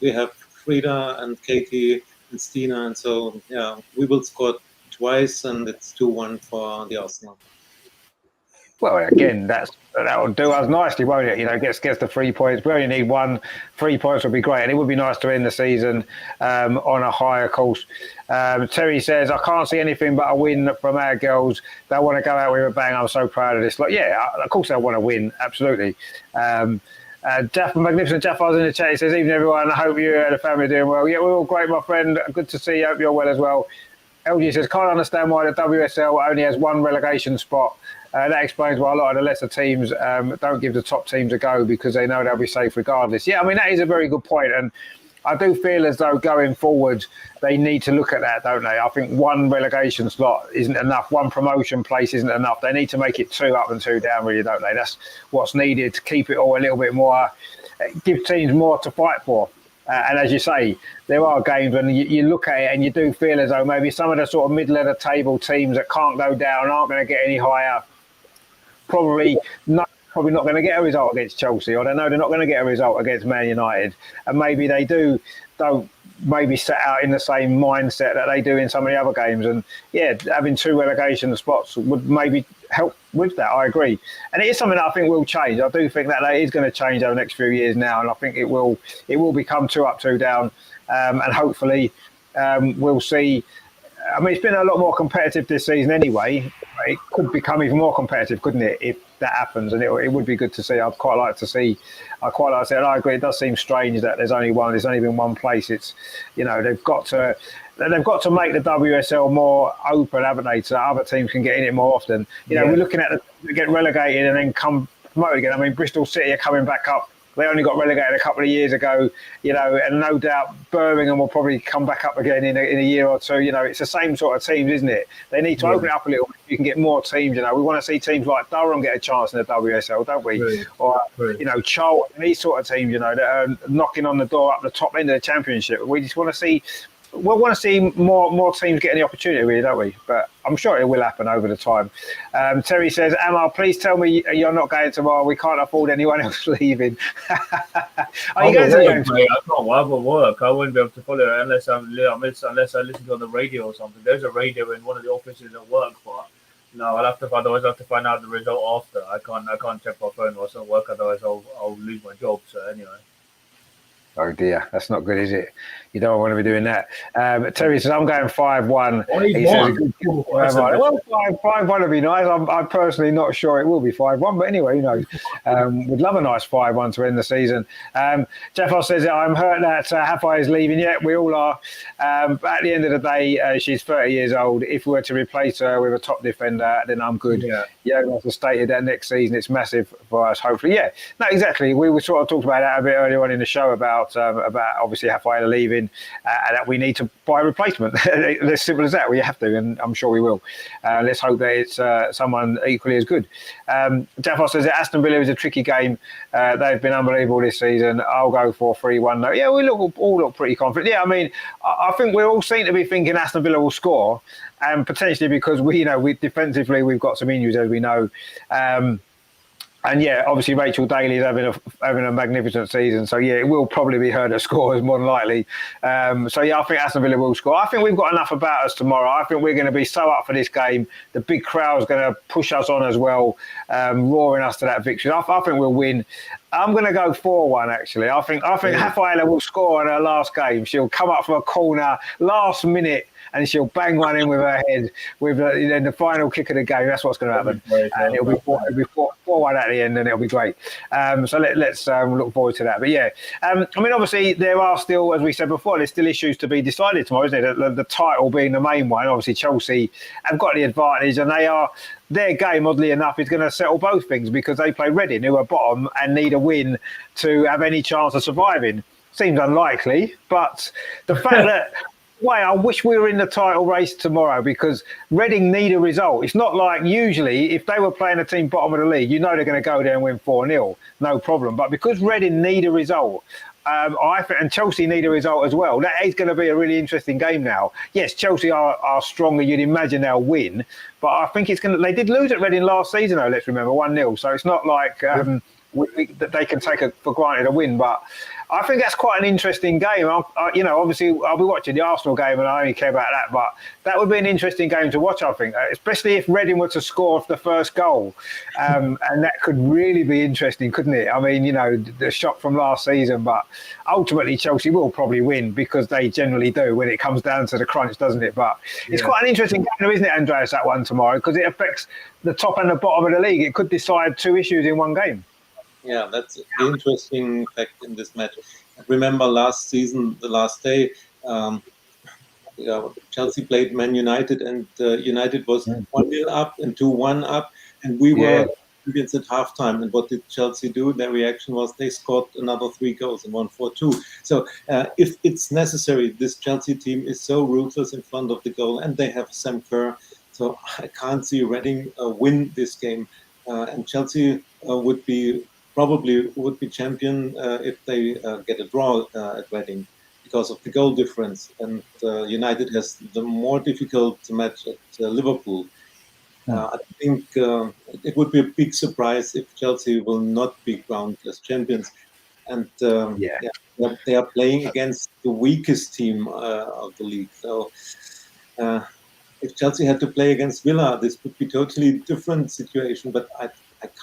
we have Frida and Katie and Stina, and so yeah, we will score twice, and it's 2-1 for the Arsenal. Well, again, that will do us nicely, won't it? You know, gets the 3 points. We only need 1. 3 points would be great, and it would be nice to end the season on a higher course. Terry says, I can't see anything but a win from our girls. They want to go out with a bang. I'm so proud of this. Like, yeah, of course they want to win, absolutely. Magnificent Jaff, I was in the chat. He says, evening everyone. I hope you and the family are doing well. Yeah, we're all great, my friend. Good to see you. Hope you're well as well. LG says, can't understand why the WSL only has 1 relegation spot. That explains why a lot of the lesser teams don't give the top teams a go, because they know they'll be safe regardless. Yeah, I mean, that is a very good point. And I do feel as though going forward, they need to look at that, don't they? I think one relegation slot isn't enough. One promotion place isn't enough. They need to make it 2 up and 2 down, really, don't they? That's what's needed to keep it all a little bit more, give teams more to fight for. And as you say, there are games when you look at it and you do feel as though maybe some of the sort of middle of the table teams that can't go down aren't going to get any higher. Probably not going to get a result against Chelsea, or they know they're not going to get a result against Man United, and maybe they don't maybe set out in the same mindset that they do in some of the other games. And yeah, having 2 relegation spots would maybe help with that. I agree, and it is something that I think will change. I do think that is going to change over the next few years now, and I think it will become 2 up, 2 down, and hopefully we'll see. I mean, it's been a lot more competitive this season anyway. It could become even more competitive, couldn't it, if that happens? And it would be good to see. I'd quite like to see. And I agree. It does seem strange that there's only been one place. It's, they've got to make the WSL more open, haven't they? So other teams can get in it more often. We're looking at get relegated and then come promoted again. I mean, Bristol City are coming back up. They only got relegated a couple of years ago, and no doubt Birmingham will probably come back up again in a year or two. It's the same sort of teams, isn't it? They need to open it up a little bit. You can get more teams. We want to see teams like Durham get a chance in the WSL, don't we? Right. Or Charlton, these sort of teams, that are knocking on the door up the top end of the Championship. We just want to see. We want to see more teams getting the opportunity, really, don't we? But I'm sure it will happen over the time. Terry says, Amal, please tell me you're not going tomorrow. We can't afford anyone else leaving. Are you going to the game tomorrow? I can't. I have work. I wouldn't be able to follow it unless I listen to on the radio or something. There's a radio in one of the offices at work, but no, otherwise I'll have to find out the result after. I can't check my phone whilst at work, otherwise I'll lose my job. So anyway. Oh dear, that's not good, is it? You don't want to be doing that. Terry says, I'm going 5-1. He says, well, 5-1 would be nice. I'm personally not sure it will be 5-1, but anyway, who knows? We'd love a nice 5-1 to end the season. Jeff says, I'm hurt that Rafa is leaving yet. We all are. But at the end of the day, she's 30 years old. If we were to replace her with a top defender, then I'm good. Yeah, like I stated that next season, it's massive for us, hopefully. Yeah, no, exactly. We were sort of talked about that a bit earlier on in the show about obviously Rafa leaving. And that we need to buy a replacement. As simple as that. We have to, and I'm sure we will. Let's hope that it's someone equally as good. Jaffa says that Aston Villa is a tricky game. They've been unbelievable this season. I'll go for 3-1. No, yeah, we all look pretty confident. Yeah, I mean, I think we all seem to be thinking Aston Villa will score, and potentially because we defensively we've got some injuries, as we know. And yeah, obviously Rachel Daly is having a magnificent season. So yeah, it will probably be her that scores more than likely. So yeah, I think Aston Villa will score. I think we've got enough about us tomorrow. I think we're going to be so up for this game. The big crowd's going to push us on as well, roaring us to that victory. I think we'll win. I'm going to go 4-1, actually. I think Rafaela will score in her last game. She'll come up from a corner last minute and she'll bang one in with her head with the final kick of the game. That's what's going to happen. And it'll be 4-1 at the end, and it'll be great. So let's look forward to that. But yeah, I mean, obviously there are still, as we said before, there's still issues to be decided tomorrow, isn't it? The title being the main one. Obviously Chelsea have got the advantage, and their game, oddly enough, is going to settle both things because they play Reading, who are bottom and need a win to have any chance of surviving. Seems unlikely, but the fact that I wish we were in the title race tomorrow because Reading need a result. It's not like usually if they were playing a team bottom of the league, they're going to go there and win 4-0, no problem. But because Reading need a result, I think, and Chelsea need a result as well, that is going to be a really interesting game now. Yes, Chelsea are stronger. You'd imagine they'll win, but I think it's going to. They did lose at Reading last season, though. Let's remember 1-0. So it's not like that they can take for granted a win, but. I think that's quite an interesting game. Obviously, I'll be watching the Arsenal game and I only care about that, but that would be an interesting game to watch, I think, especially if Reading were to score the first goal. And that could really be interesting, couldn't it? I mean, the shock from last season, but ultimately Chelsea will probably win because they generally do when it comes down to the crunch, doesn't it? But it's quite an interesting game, isn't it, Andreas, that one tomorrow, because it affects the top and the bottom of the league. It could decide 2 issues in one game. Yeah, that's the interesting fact in this match. I remember last season, the last day, Chelsea played Man United, and United was 1-0 up and 2-1 up, and we were champions at halftime. And what did Chelsea do? Their reaction was they scored another 3 goals and won 4-2. So if it's necessary, this Chelsea team is so ruthless in front of the goal, and they have Sam Kerr. So I can't see Reading win this game. And Chelsea would be champion if they get a draw at Reading, because of the goal difference. And United has the more difficult match at Liverpool. I think it would be a big surprise if Chelsea will not be crowned as champions. And they are playing against the weakest team of the league. So if Chelsea had to play against Villa, this would be a totally different situation. But I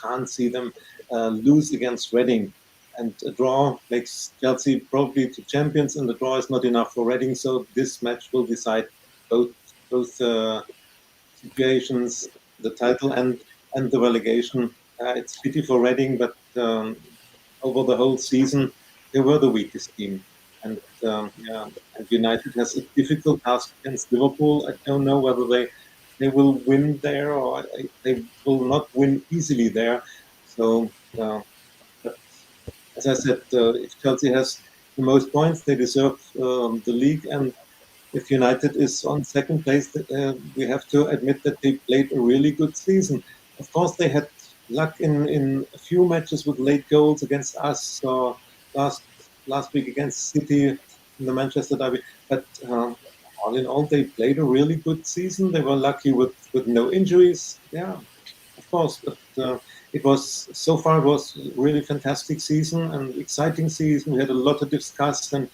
can't see them lose against Reading. And a draw makes Chelsea probably to champions, and the draw is not enough for Reading. So this match will decide both situations, the title and the relegation. It's pity for Reading, but over the whole season, they were the weakest team. And and United has a difficult task against Liverpool. I don't know whether they will win there, or they will not win easily there. So, but as I said, if Chelsea has the most points, they deserve the league. And if United is on second place, we have to admit that they played a really good season. Of course, they had luck in a few matches with late goals against us, or last week against City in the Manchester derby. But all in all, they played a really good season. They were lucky with no injuries. Yeah, of course. But it was really fantastic season and exciting season. We had a lot to discuss, and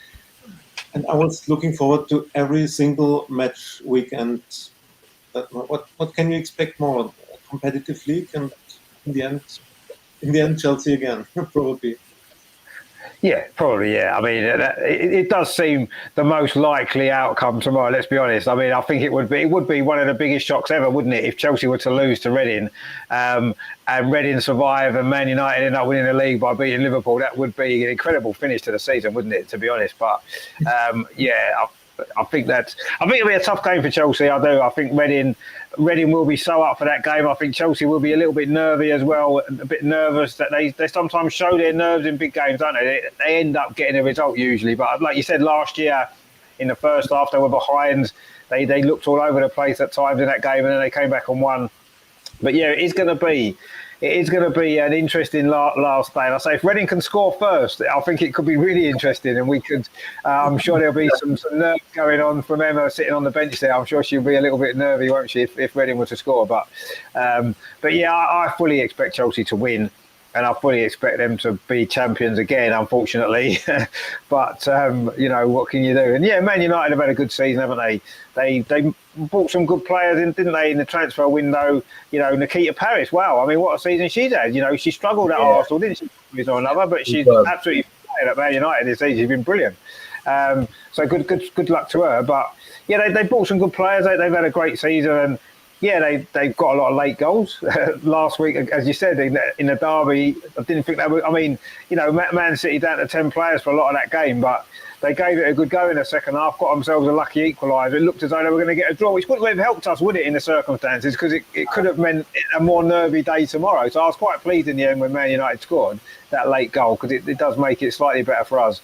I was looking forward to every single match weekend. But what can you expect more? A competitive league, and in the end, Chelsea again, probably. Yeah, probably. Yeah, I mean, it does seem the most likely outcome tomorrow. Let's be honest. I mean, I think it would be one of the biggest shocks ever, wouldn't it, if Chelsea were to lose to Reading, and Reading survive and Man United end up winning the league by beating Liverpool. That would be an incredible finish to the season, wouldn't it? To be honest, but I think it'll be a tough game for Chelsea. I do. I think Reading will be so up for that game. I think Chelsea will be a little bit nervy as well, a bit nervous that they sometimes show their nerves in big games, don't they? They end up getting a result usually. But like you said, last year in the first half they were behind. They looked all over the place at times in that game, and then they came back and won. But yeah, it is going to be an interesting last day. And I say, if Reading can score first, I think it could be really interesting. And we could, I'm sure there'll be some nerves going on from Emma sitting on the bench there. I'm sure she'll be a little bit nervy, won't she, if Reading were to score. But yeah, I fully expect Chelsea to win. And I fully expect them to be champions again, unfortunately. But, what can you do? And yeah, Man United have had a good season, haven't they? They bought some good players in, didn't they, in the transfer window? Nikita Paris, wow. I mean, what a season she's had. She struggled at Arsenal, didn't she? Or another, but she's absolutely flying at Man United this season. She's been brilliant. So good luck to her. But yeah, they bought some good players. They've had a great season, and yeah, they've got a lot of late goals. Last week, as you said, in the derby, I didn't think they would. I mean, Man City down to 10 players for a lot of that game, but they gave it a good go in the second half, got themselves a lucky equaliser. It looked as though they were going to get a draw, which wouldn't have helped us, would it, in the circumstances, because it could have meant a more nervy day tomorrow. So I was quite pleased in the end when Man United scored that late goal, because it does make it slightly better for us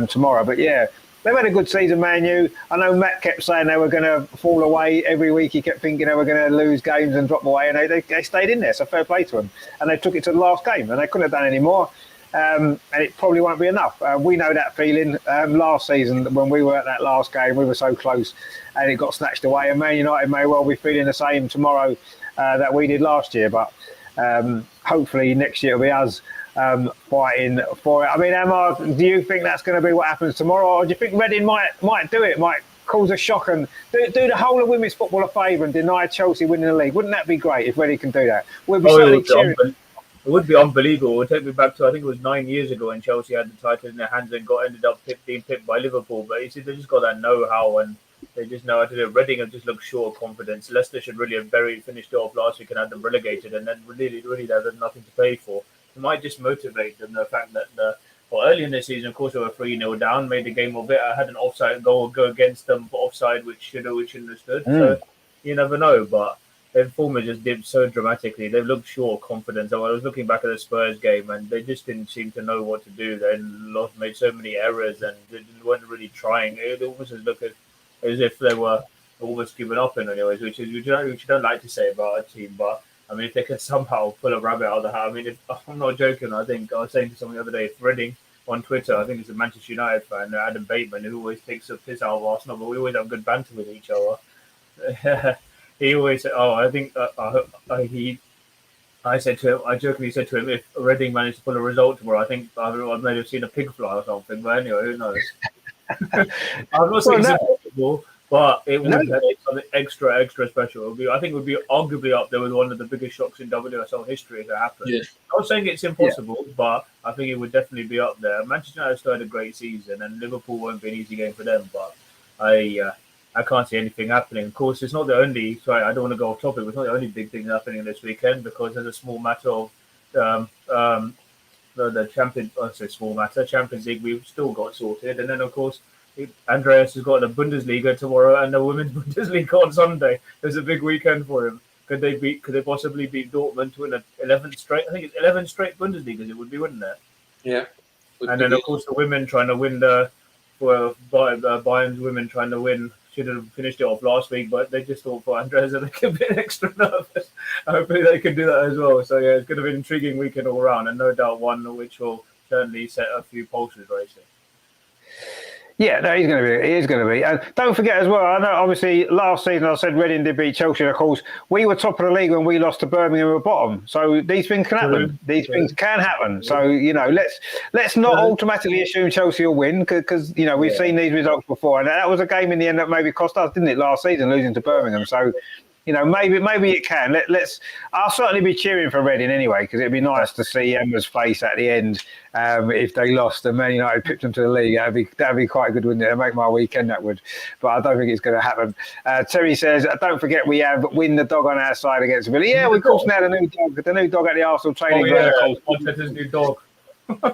tomorrow. But yeah, they've had a good season, Man U. I know Matt kept saying they were going to fall away every week. He kept thinking they were going to lose games and drop away, and they stayed in there, so fair play to them. And they took it to the last game, and they couldn't have done any more. And it probably won't be enough. We know that feeling. Last season, when we were at that last game, we were so close, and it got snatched away. And Man United may well be feeling the same tomorrow that we did last year. But hopefully next year it'll be us fighting for it. I mean, Emma, do you think that's going to be what happens tomorrow, or do you think Reading might do it, might cause a shock and do the whole of women's football a favour and deny Chelsea winning the league? Wouldn't that be great if Reading can do that? We'd be certainly cheering. It would be unbelievable. It would take me back to, I think it was 9 years ago when Chelsea had the title in their hands and ended up being pipped by Liverpool. But you see, they just got that know-how, and they just know how to do it. Reading have just looked short of confidence. Leicester should really have finished off last week and had them relegated, and then really they had nothing to play for. It might just motivate them, the fact that early in the season, of course, they were 3-0 down, made the game of it. I had an offside goal go against them for offside, which shouldn't have stood. So you never know. But their form has just dipped so dramatically. They've looked short of confidence. I was looking back at the Spurs game, and they just didn't seem to know what to do. They made so many errors, and they weren't really trying. It almost looked as if they were almost given up in anyways, which you don't like to say about a team. But I mean, if they can somehow pull a rabbit out of the hat, I mean, I'm not joking. I think I was saying to someone the other day, if Reading on Twitter, I think it's a Manchester United fan, Adam Bateman, who always takes a piss out of Arsenal, but we always have good banter with each other. He always said, "Oh, I think I said to him, I jokingly said to him, if Reading managed to pull a result tomorrow, I think I may have seen a pig fly or something. But anyway, who knows? I'm not saying it's impossible, but it would be something extra special. I think it would be arguably up there with one of the biggest shocks in WSL history if it happened. Yeah. I'm not saying it's impossible, but I think it would definitely be up there. Manchester United started a great season, and Liverpool won't be an easy game for them, but I can't see anything happening. Of course, it's not the only. Sorry, I don't want to go off topic. It's not the only big thing happening this weekend because there's a small matter of the Champions. I say small matter. Champions League we've still got sorted, and then of course Andreas has got the Bundesliga tomorrow and the Women's Bundesliga on Sunday. There's a big weekend for him. Could they possibly beat Dortmund to an 11th straight? I think it's 11 straight Bundesligas. It would be, wouldn't it? Yeah. And then of course the women trying to win Bayern's women trying to win. Should have finished it off last week, but they just thought for Andres that they could be extra nervous. Hopefully they can do that as well. So yeah, it's going to be an intriguing weekend all around, and no doubt one which will certainly set a few pulses racing. Yeah, no, he is going to be. And don't forget as well, I know obviously last season I said Reading did beat Chelsea, and of course we were top of the league when we lost to Birmingham and were bottom. So these things can happen. These things can happen. So, let's not automatically assume Chelsea will win because, we've seen these results before. And that was a game in the end that maybe cost us, didn't it, last season, losing to Birmingham. So, maybe it can. I'll certainly be cheering for Reading anyway because it'd be nice to see Emma's face at the end if they lost and Man United pipped them to the league. That'd be quite good, wouldn't it? It'd make my weekend, that would. But I don't think it's going to happen. Terry says, don't forget we have Win the Dog on our side against Villa. Yeah, of course now the new dog at the Arsenal training ground. Arteta's new dog.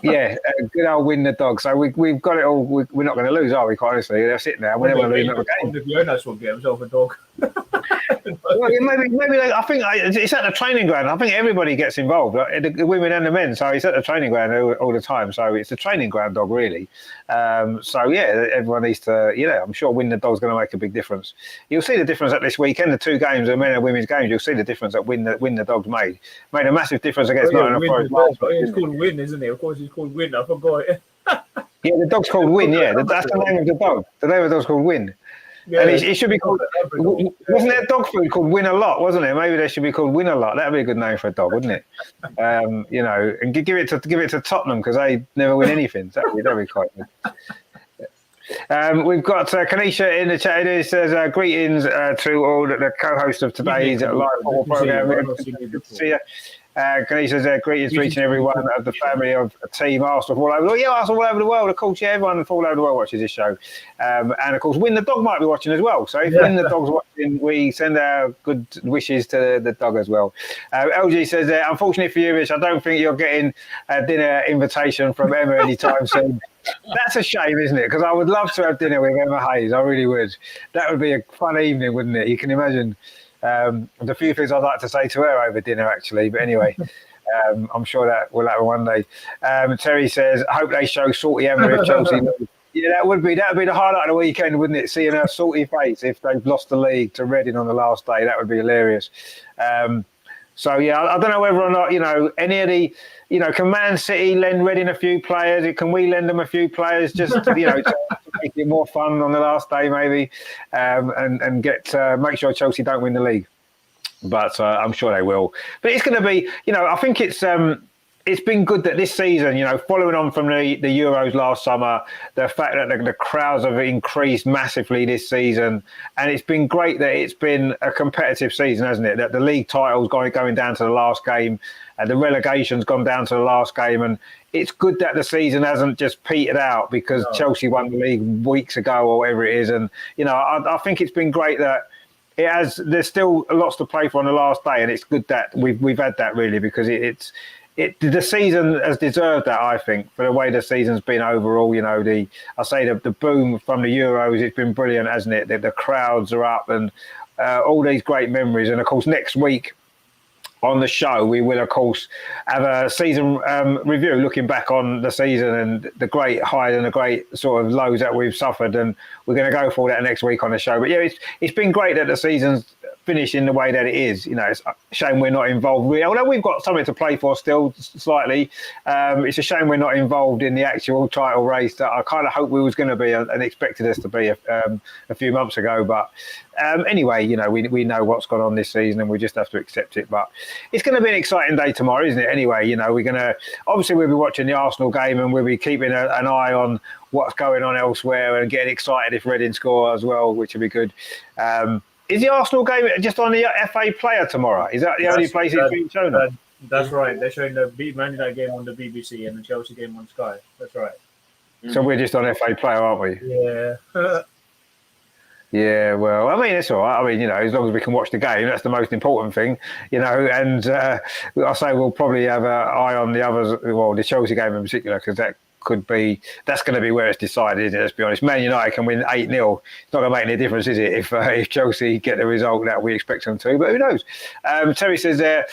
Yeah, good old Win the Dog. So we've got it all. We're not going to lose, are we? Quite honestly, they're sitting there. We're never going to lose another game. The owners will get himself a dog. Well, maybe I think it's at the training ground. I think everybody gets involved, like the women and the men. So it's at the training ground all the time. So it's a training ground dog, really. So yeah, everyone needs to. I'm sure Win the Dog's going to make a big difference. You'll see the difference at this weekend. The two games, the men and women's games. You'll see the difference that Win the Dog's made a massive difference against Nottingham Forest. It's called Win, isn't it? Of course, it's called Win. I forgot it. Yeah, the dog's called Win. Yeah, that's the name of the dog. The name of the dog's called Win. Yeah, and it should be called. Wasn't there dog food called Win a Lot? Wasn't it? Maybe they should be called Win a Lot. That'd be a good name for a dog, wouldn't it? And give it to Tottenham because they never win anything. That'd be quite good. We've got Kanisha in the chat. It says greetings to all the co-hosts of today's live football program. Good to see you. Kanisha says greetings reaching everyone of the family of Team Arsenal all over the world. Yeah, Arsenal all over the world. Of course, yeah, everyone all over the world watches this show. And of course, Win the Dog might be watching as well. So if Win the Dog's watching, we send our good wishes to the dog as well. LG says, unfortunately for you, Rich, I don't think you're getting a dinner invitation from Emma anytime soon. That's a shame, isn't it? Because I would love to have dinner with Emma Hayes. I really would. That would be a fun evening, wouldn't it? You can imagine. The few things I'd like to say to her over dinner, actually. But anyway, I'm sure that will happen one day. Terry says, I hope they show salty Emma if Chelsea lose. Yeah, that would be the highlight of the weekend, wouldn't it? Seeing her salty face if they've lost the league to Reading on the last day. That would be hilarious. So, yeah, I don't know whether or not, any of the, can Man City lend Reading a few players? Can we lend them a few players just, to make it more fun on the last day maybe and make sure Chelsea don't win the league? But I'm sure they will. But it's going to be, I think it's been good that this season, following on from the Euros last summer, the fact that the crowds have increased massively this season, and it's been great that it's been a competitive season, hasn't it? That the league title's going down to the last game, and the relegation's gone down to the last game, and it's good that the season hasn't just petered out because Chelsea won the league weeks ago or whatever it is, and I think it's been great that it has. There's still lots to play for on the last day, and it's good that we've had that really because the season has deserved that, I think, for the way the season's been overall. The boom from the Euros, it's been brilliant, hasn't it? The crowds are up, and all these great memories. And of course, next week on the show, we will, of course, have a season review, looking back on the season and the great highs and the great sort of lows that we've suffered. And we're going to go for that next week on the show. But yeah, it's been great that the season's finished in the way that it is. It's a shame we're not involved. Although we've got something to play for still, slightly. It's a shame we're not involved in the actual title race that I kind of hoped we was going to be and expected us to be a few months ago. But anyway, we know what's gone on this season and we just have to accept it. But it's going to be an exciting day tomorrow, isn't it? Anyway, we're going to, obviously we'll be watching the Arsenal game and we'll be keeping an eye on what's going on elsewhere and getting excited if Reading score as well, which will be be good. Is the Arsenal game just on the FA Player tomorrow? Is that the only place it's being shown on? That's right. They're showing the Man United game on the BBC and the Chelsea game on Sky. That's right. So we're just on FA Player, aren't we? Yeah. Yeah, well, I mean, it's all right. I mean, as long as we can watch the game, that's the most important thing, and I say we'll probably have an eye on the others, well, the Chelsea game in particular, because that's going to be where it's decided, isn't it? Let's be honest. Man United can win 8-0. It's not going to make any difference, is it, if Chelsea get the result that we expect them to? But who knows? Terry says there,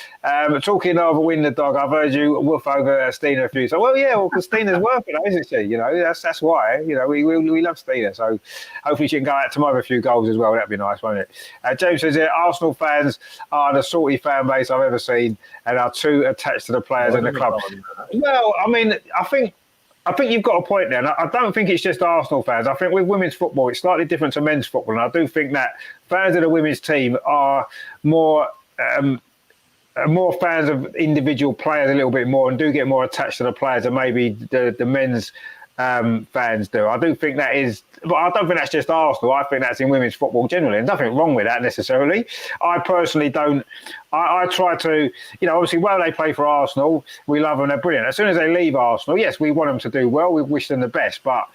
talking of win the dog, I've heard you woof over Stina a few. So, well, yeah, because Stina's working, isn't she? That's why. We love Stina. So hopefully she can go out tomorrow with a few goals as well. That'd be nice, won't it? James says there, Arsenal fans are the salty fan base I've ever seen and are too attached to the players and the club. Well, I mean, I think you've got a point there. And I don't think it's just Arsenal fans. I think with women's football, it's slightly different to men's football. And I do think that fans of the women's team are more fans of individual players a little bit more and do get more attached to the players than maybe the men's fans do. I do think that is, but I don't think that's just Arsenal. I think that's in women's football generally. There's nothing wrong with that necessarily. I personally don't. I try to, obviously, while they play for Arsenal, we love them, they're brilliant. As soon as they leave Arsenal, yes, we want them to do well. We wish them the best. But,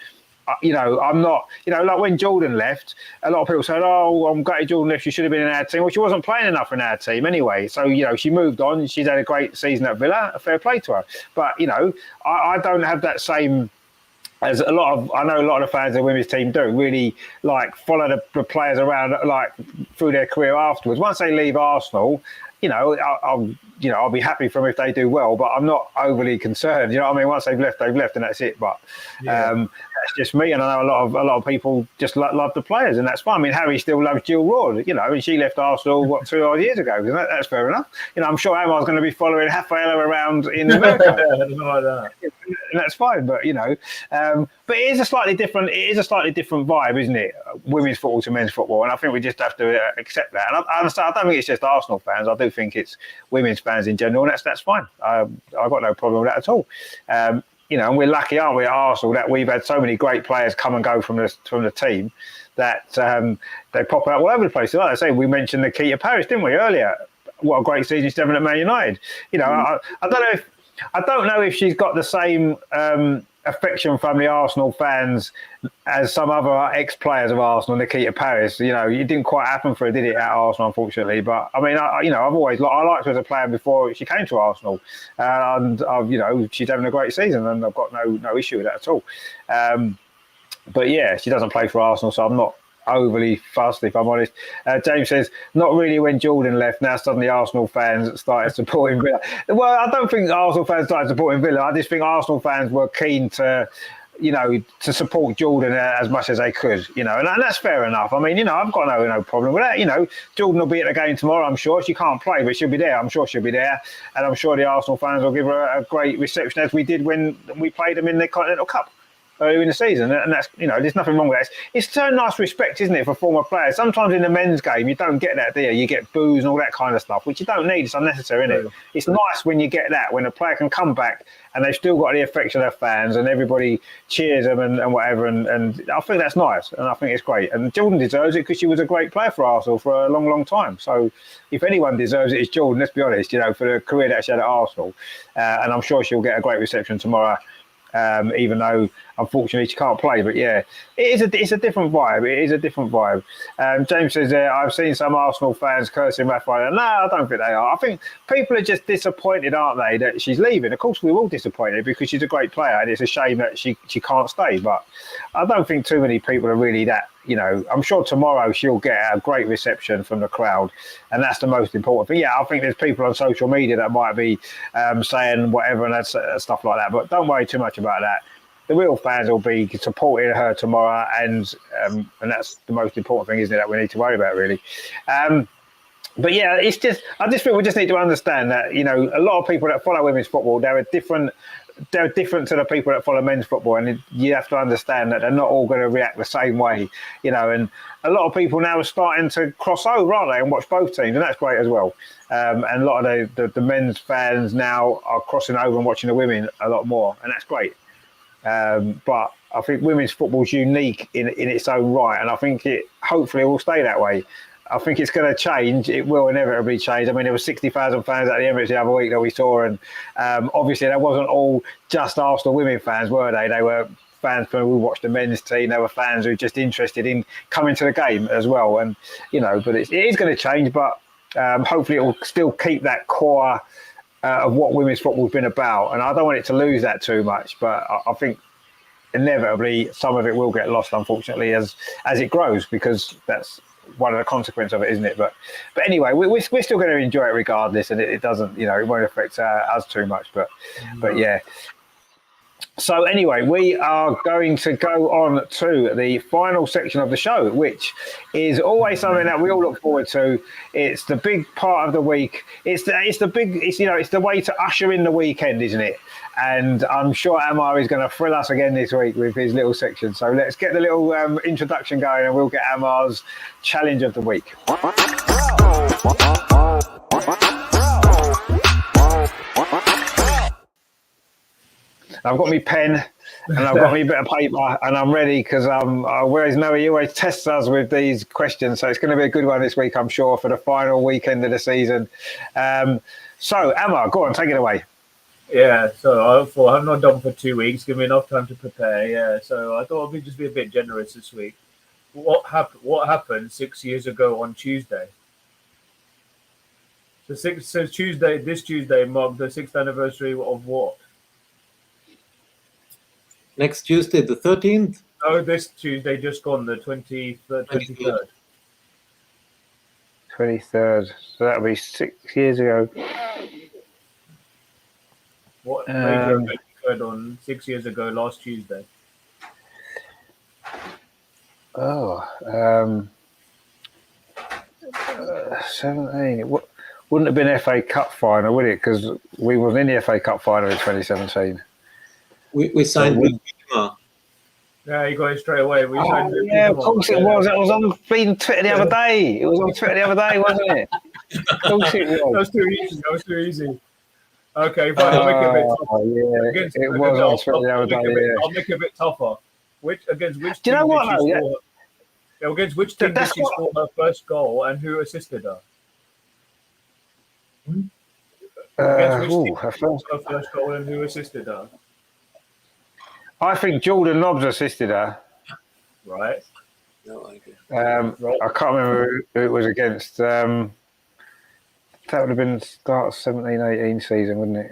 I'm not, like when Jordan left, a lot of people said, oh, I'm gutted Jordan left. She should have been in our team. Well, she wasn't playing enough in our team anyway. So, she moved on. She's had a great season at Villa. Fair play to her. But, I don't have that same, as I know a lot of fans of the women's team do, really follow the players around through their career afterwards. Once they leave Arsenal, I'll be happy for them if they do well, but I'm not overly concerned. You know what I mean? Once they've left, and that's it. But that's just me, and I know a lot of people just love the players, and that's fine. I mean, Harry still loves Jill Ward, and she left Arsenal 2 odd years ago. That's fair enough. I'm sure Amar's going to be following Rafaela around in America, and that's fine. But but it is a slightly different. It is a slightly different vibe, isn't it? Women's football to men's football, and I think we just have to accept that. And I understand. I don't think it's just Arsenal fans. I do think it's women's fans in general, and that's fine. I've got no problem with that at all. And we're lucky, aren't we, at Arsenal, that we've had so many great players come and go from the team that they pop out all over the place. Like I say, we mentioned Nikita Paris, didn't we, earlier? What a great season she's having at Man United. I don't know if she's got the same affection from the Arsenal fans as some other ex-players of Arsenal. Nikita Paris, it didn't quite happen for her, did it, at Arsenal, unfortunately? But I mean, I've always I liked her as a player before she came to Arsenal, and she's having a great season, and I've got no issue with that at all. But yeah, she doesn't play for Arsenal, so I'm not overly fussed, if I'm honest. James says, not really when Jordan left. Now suddenly Arsenal fans started supporting Villa. Well, I don't think Arsenal fans started supporting Villa. I just think Arsenal fans were keen to support Jordan as much as they could, and that's fair enough. I mean, I've got no problem with that. Jordan will be at the game tomorrow, I'm sure. She can't play, but she'll be there. I'm sure she'll be there. And I'm sure the Arsenal fans will give her a great reception, as we did when we played them in the Continental Cup earlier in the season, and that's there's nothing wrong with that. It's turned nice respect, isn't it, for former players? Sometimes in the men's game you don't get that, do you? You get boos and all that kind of stuff, which you don't need. It's unnecessary, isn't it? It's nice when you get that, when a player can come back and they've still got the affection of their fans and everybody cheers them and whatever, and I think that's nice, and I think it's great. And Jordan deserves it because she was a great player for Arsenal for a long time. So if anyone deserves it, it's Jordan, let's be honest, for the career that she had at Arsenal, and I'm sure she'll get a great reception tomorrow. Even though unfortunately she can't play, but yeah, it's a different vibe. It is a different vibe. James says there, I've seen some Arsenal fans cursing Rafa. No, I don't think they are. I think people are just disappointed, aren't they, that she's leaving? Of course, we're all disappointed because she's a great player, and it's a shame that she can't stay. But I don't think too many people are really that I'm sure tomorrow she'll get a great reception from the crowd, and that's the most important thing. Yeah, I think there's people on social media that might be saying whatever and that's, stuff like that, but don't worry too much about that. The real fans will be supporting her tomorrow, and that's the most important thing, isn't it, that we need to worry about, really. But yeah, I just think we just need to understand that, a lot of people that follow women's football, they're different to the people that follow men's football, and you have to understand that they're not all going to react the same way, and a lot of people now are starting to cross over, aren't they, and watch both teams, and that's great as well. And a lot of the men's fans now are crossing over and watching the women a lot more, and that's great. But I think women's football is unique in its own right, and I think it hopefully will stay that way. I think it's going to change. It will inevitably change. I mean, there were 60,000 fans at the Emirates the other week that we saw, and obviously they wasn't all just Arsenal women fans, were they? They were fans who watched the men's team. They were fans who were just interested in coming to the game as well. And but it is going to change. But hopefully it will still keep that core of what women's football's been about. And I don't want it to lose that too much. But I think inevitably some of it will get lost, unfortunately, as it grows, because that's one of the consequences of it, isn't it? But anyway, we're still going to enjoy it regardless, and it doesn't, it won't affect us too much. But yeah. So anyway, we are going to go on to the final section of the show, which is always something that we all look forward to. It's the big part of the week. It's the way to usher in the weekend, isn't it? And I'm sure Amar is going to thrill us again this week with his little section. So let's get the little introduction going, and we'll get Amar's challenge of the week. I've got my pen and I've got my bit of paper, and I'm ready, because whereas Noah, he always tests us with these questions, so it's going to be a good one this week, I'm sure, for the final weekend of the season. So Amar, go on, take it away. Yeah, so I thought I'm not done for 2 weeks. Give me enough time to prepare. Yeah, so I thought I'd just be a bit generous this week. What happened 6 years ago on Tuesday? This Tuesday marked the 6th anniversary of what? Next Tuesday, the 13th? Oh, this Tuesday just gone, the 23rd. 23rd. So that'll be 6 years ago. What major event occurred on 6 years ago last Tuesday? 17. It wouldn't have been FA Cup final, would it? Because we were in the FA Cup final in 2017. We signed with Bima. Yeah, you got it straight away. Yeah, of course it was. It was on Twitter the other day. Wasn't it? Of course it was. That was too easy. Okay, fine. I'll make it a bit tougher. Yeah, it was on Twitter the other day. I'll make it a bit tougher. Against which Do you know team what? did she score? Against which team did she score her first goal, and who assisted her? Against which team did she score her first goal, and who assisted her? I think Jordan Nobbs assisted her. Right. No idea. I can't remember who it was against. That would have been the start of 17-18 season, wouldn't it?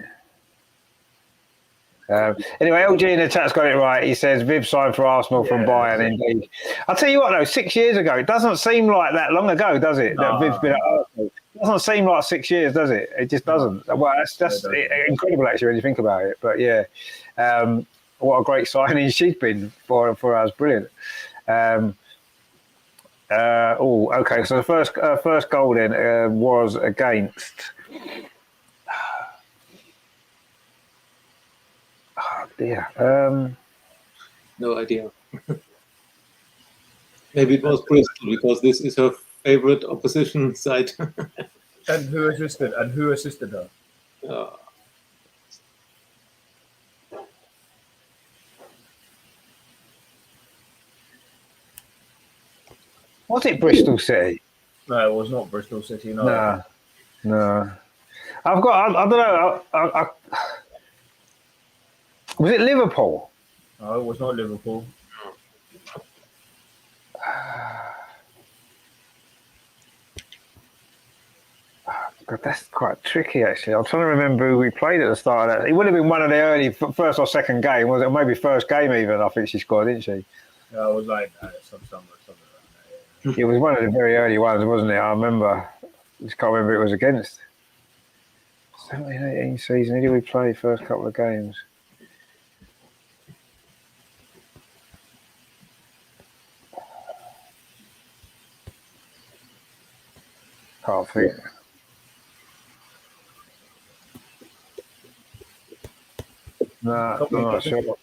Anyway, LG in the chat's got it right. He says Viv signed for Arsenal from Bayern, indeed. I'll tell you what, though, 6 years ago, it doesn't seem like that long ago, does it? That Viv's been at Arsenal. It doesn't seem like 6 years, does it? It just doesn't. Well, that's incredible, actually, when you think about it. But yeah, what a great signing she's been for us. Brilliant. Okay. So the first goal then was against. Oh dear. No idea. Maybe it was Bristol, because this is her favorite opposition side. And who assisted her? Was it Bristol City? No, it was not Bristol City. No. I don't know. Was it Liverpool? No, it was not Liverpool. God, that's quite tricky, actually. I'm trying to remember who we played at the start of that. It would have been one of the early first or second game, was it? Or maybe first game even. I think she scored, didn't she? Yeah, it was like something like It was one of the very early ones, wasn't it? I remember. I just can't remember who it was against. 17-18 season. Who did we play first couple of games? Can't think. No, I'm not sure.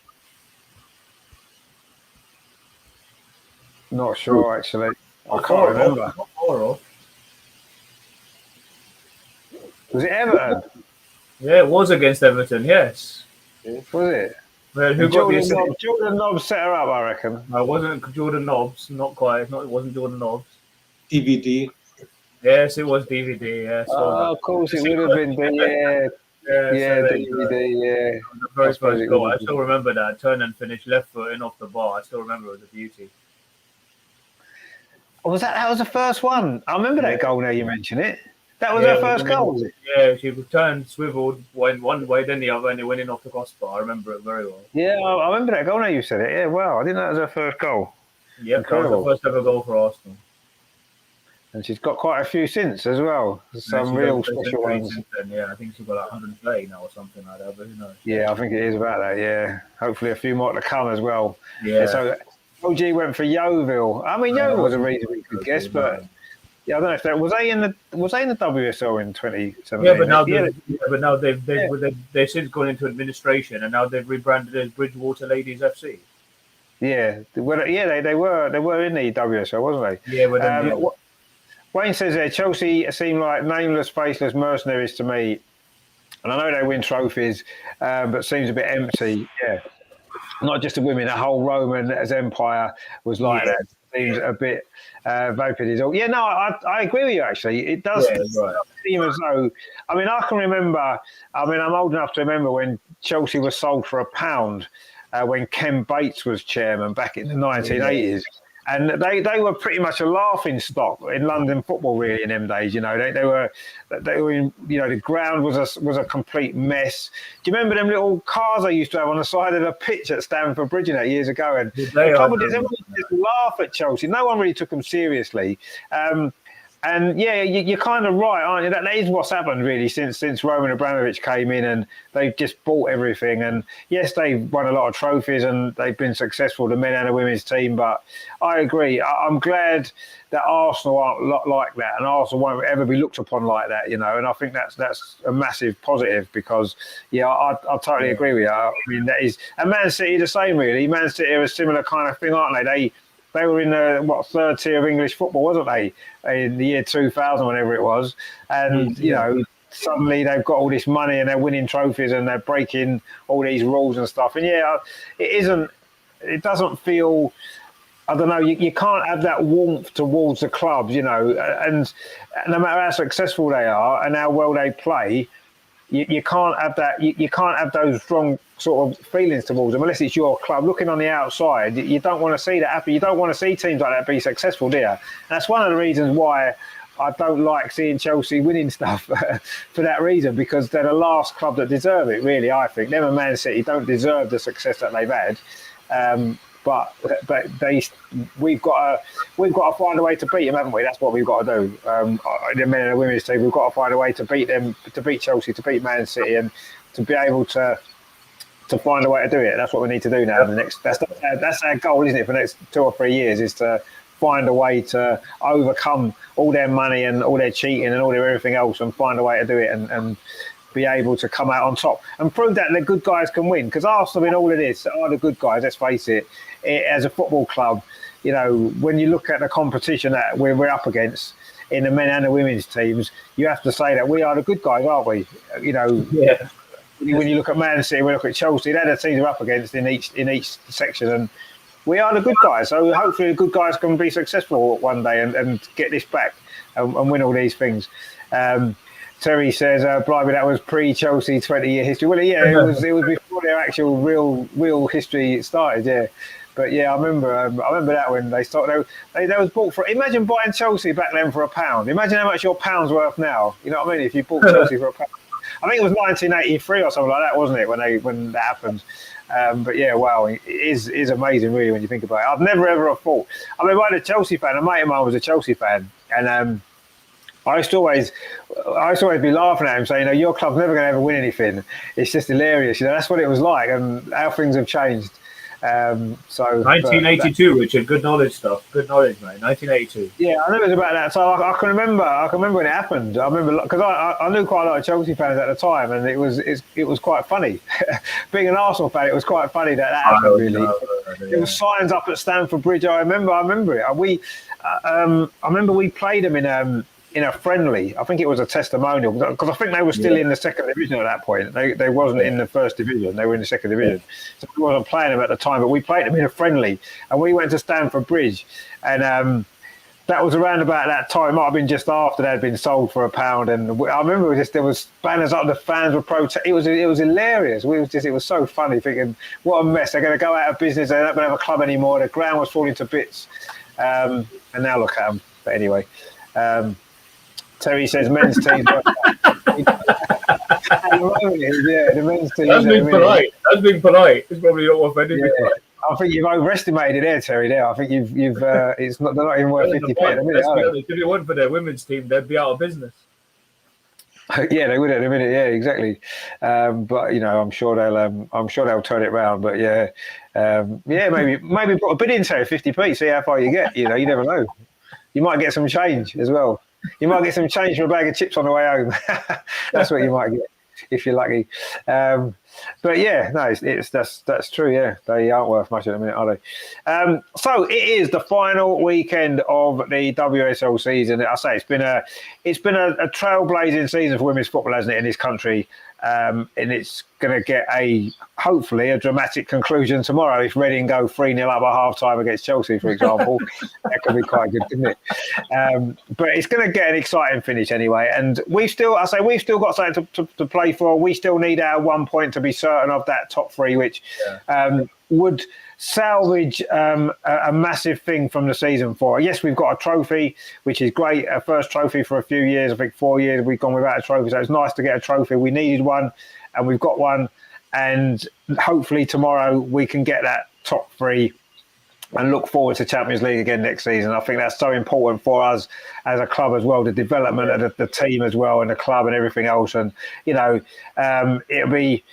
Not sure, actually. I can't remember. Was it Everton? Yeah, it was against Everton, yes. Was it? Well, who got the Jordan Nobbs set her up, I reckon. No, it wasn't Jordan Nobbs, not quite. It wasn't Jordan Nobbs. DVD. Yes, it was DVD, yes. Of course, it would have been DVD, yeah. The very first goal. I still remember that. Turn and finish left foot in off the bar. I still remember it was a beauty. Oh, that was the first one? I remember that goal now you mention it. That was her first goal, was it? Yeah, she turned, swiveled, went one way, then the other, and it went in off the crossbar. I remember it very well. Yeah, I remember that goal now you said it. Yeah, wow. I didn't know it was her first goal. Yeah, that was the first ever goal for Arsenal. And she's got quite a few since as well. Some real special ones. Yeah, I think she's got like 130 now or something like that, but who knows? Yeah, I think it is about that, yeah. Hopefully a few more to come as well. Yeah. So OG went for Yeovil. I mean, Yeovil was a reasonably good guess, but... Yeah, I don't know if that was they in the WSL in 2017. Yeah, but now they've since gone into administration and now they've rebranded as Bridgewater Ladies FC. Yeah, they were in the WSL, wasn't they? Yeah, but Wayne says there Chelsea seem like nameless, faceless mercenaries to me, and I know they win trophies, but seems a bit empty. Yeah, not just the women, the whole Roman empire was like that. Seems a bit vapid. Yeah, no, I agree with you, actually. It does seem as though, I mean, I can remember, I'm old enough to remember when Chelsea was sold for £1 when Ken Bates was chairman back in the 1980s. And they were pretty much a laughing stock in London football, really, in them days. You know, they were in, you know, the ground was a complete mess. Do you remember them little cars they used to have on the side of the pitch at Stamford Bridge years ago? And everyone just laugh at Chelsea. No one really took them seriously. And yeah, you're kind of right, aren't you? That is what's happened really since Roman Abramovich came in, and they've just bought everything. And yes, they've won a lot of trophies and they've been successful, the men and the women's team. But I agree. I'm glad that Arsenal aren't like that, and Arsenal won't ever be looked upon like that, you know. And I think that's a massive positive because, yeah, I totally agree with you. I mean, that is, and Man City the same really. Man City are a similar kind of thing, aren't they? They were in the third tier of English football, wasn't they, in the year 2000, whenever it was? And you know, suddenly they've got all this money and they're winning trophies and they're breaking all these rules and stuff. And yeah, it doesn't feel. I don't know. You can't have that warmth towards the clubs, you know. And no matter how successful they are and how well they play, you can't have that. You can't have those strong sort of feelings towards them unless it's your club. Looking on the outside, you don't want to see that happen. You don't want to see teams like that be successful, do you? And that's one of the reasons why I don't like seeing Chelsea winning stuff for that reason, because they're the last club that deserve it. Really, I think them and Man City don't deserve the success that they've had. But we've got to find a way to beat them, haven't we? That's what we've got to do. The men and the women's team, we've got to find a way to beat them, to beat Chelsea, to beat Man City, and to be able to find a way to do it. That's what we need to do now. That's our goal, isn't it? For the next 2 or 3 years, is to find a way to overcome all their money and all their cheating and all their everything else, and find a way to do it and be able to come out on top and prove that the good guys can win. Because Arsenal in all of this are the good guys, let's face it. As a football club, you know, when you look at the competition that we're up against in the men and the women's teams, you have to say that we are the good guys, aren't we? You know, yeah. When you look at Man City, we look at Chelsea, they're the teams we're up against in each section, and we are the good guys. So hopefully the good guys can be successful one day and get this back and win all these things. Terry says, blimey, that was pre-Chelsea 20-year history. Well, yeah, it was before their actual real history started, yeah. But yeah, I remember that when they started. They was bought for. Imagine buying Chelsea back then for £1. Imagine how much your pound's worth now. You know what I mean? If you bought Chelsea for £1, I think it was 1983 or something like that, wasn't it? When that happened. But yeah, wow, it is amazing really when you think about it. I've never ever thought. I mean, I'm a Chelsea fan. A mate of mine was a Chelsea fan, and I used to always be laughing at him, saying, your club's never going to ever win anything. It's just hilarious. That's what it was like, and how things have changed. 1982, Richard. Good knowledge stuff. Good knowledge, mate. 1982. Yeah, I know it was about that. So I can remember. I can remember when it happened. I remember because I knew quite a lot of Chelsea fans at the time, and it was quite funny. Being an Arsenal fan, it was quite funny that happened. Really, there was signs up at Stamford Bridge. I remember it. I remember we played them in a friendly. I think it was a testimonial because I think they were still in the second division at that point. They wasn't in the first division. They were in the second division. So we wasn't playing them at the time, but we played them in a friendly, and we went to Stamford Bridge, and that was around about that time. It might have been just after they'd been sold for £1, and I remember there was banners up. The fans were protesting. It was hilarious. It was so funny, thinking what a mess. They're going to go out of business. They're not going to have a club anymore. The ground was falling to bits, and now look at them. But anyway. Terry says men's team. The men's team. That's being polite. That's being polite. It's probably not offended. Yeah. I think you've overestimated it there, Terry. There, I think you've. It's not. They're not even worth 50p at the minute, are they? If it weren't for their women's team, they'd be out of business. Yeah, they would at the minute. Yeah, exactly. But I'm sure they'll turn it round. But maybe put a bid in, say 50p. See how far you get. You never know. You might get some change as well. You might get some change for a bag of chips on the way home. That's what you might get if you're lucky. But yeah, no, that's true. Yeah, they aren't worth much at the minute, are they? So it is the final weekend of the WSL season. I say it's been a trailblazing season for women's football, hasn't it, in this country? And it's going to get hopefully a dramatic conclusion tomorrow if Reading go 3-0 up at half-time against Chelsea, for example. That could be quite good, couldn't it? But it's going to get an exciting finish anyway. And we've still got something to play for. We still need our 1 point to be certain of that top three, which would salvage a massive thing from the season for. Yes, we've got a trophy, which is great. A first trophy for a few years. I think 4 years we've gone without a trophy, so it's nice to get a trophy. We needed one, and we've got one. And hopefully tomorrow we can get that top three and look forward to Champions League again next season. I think that's so important for us as a club as well, the development of the team as well, and the club and everything else. And it'll be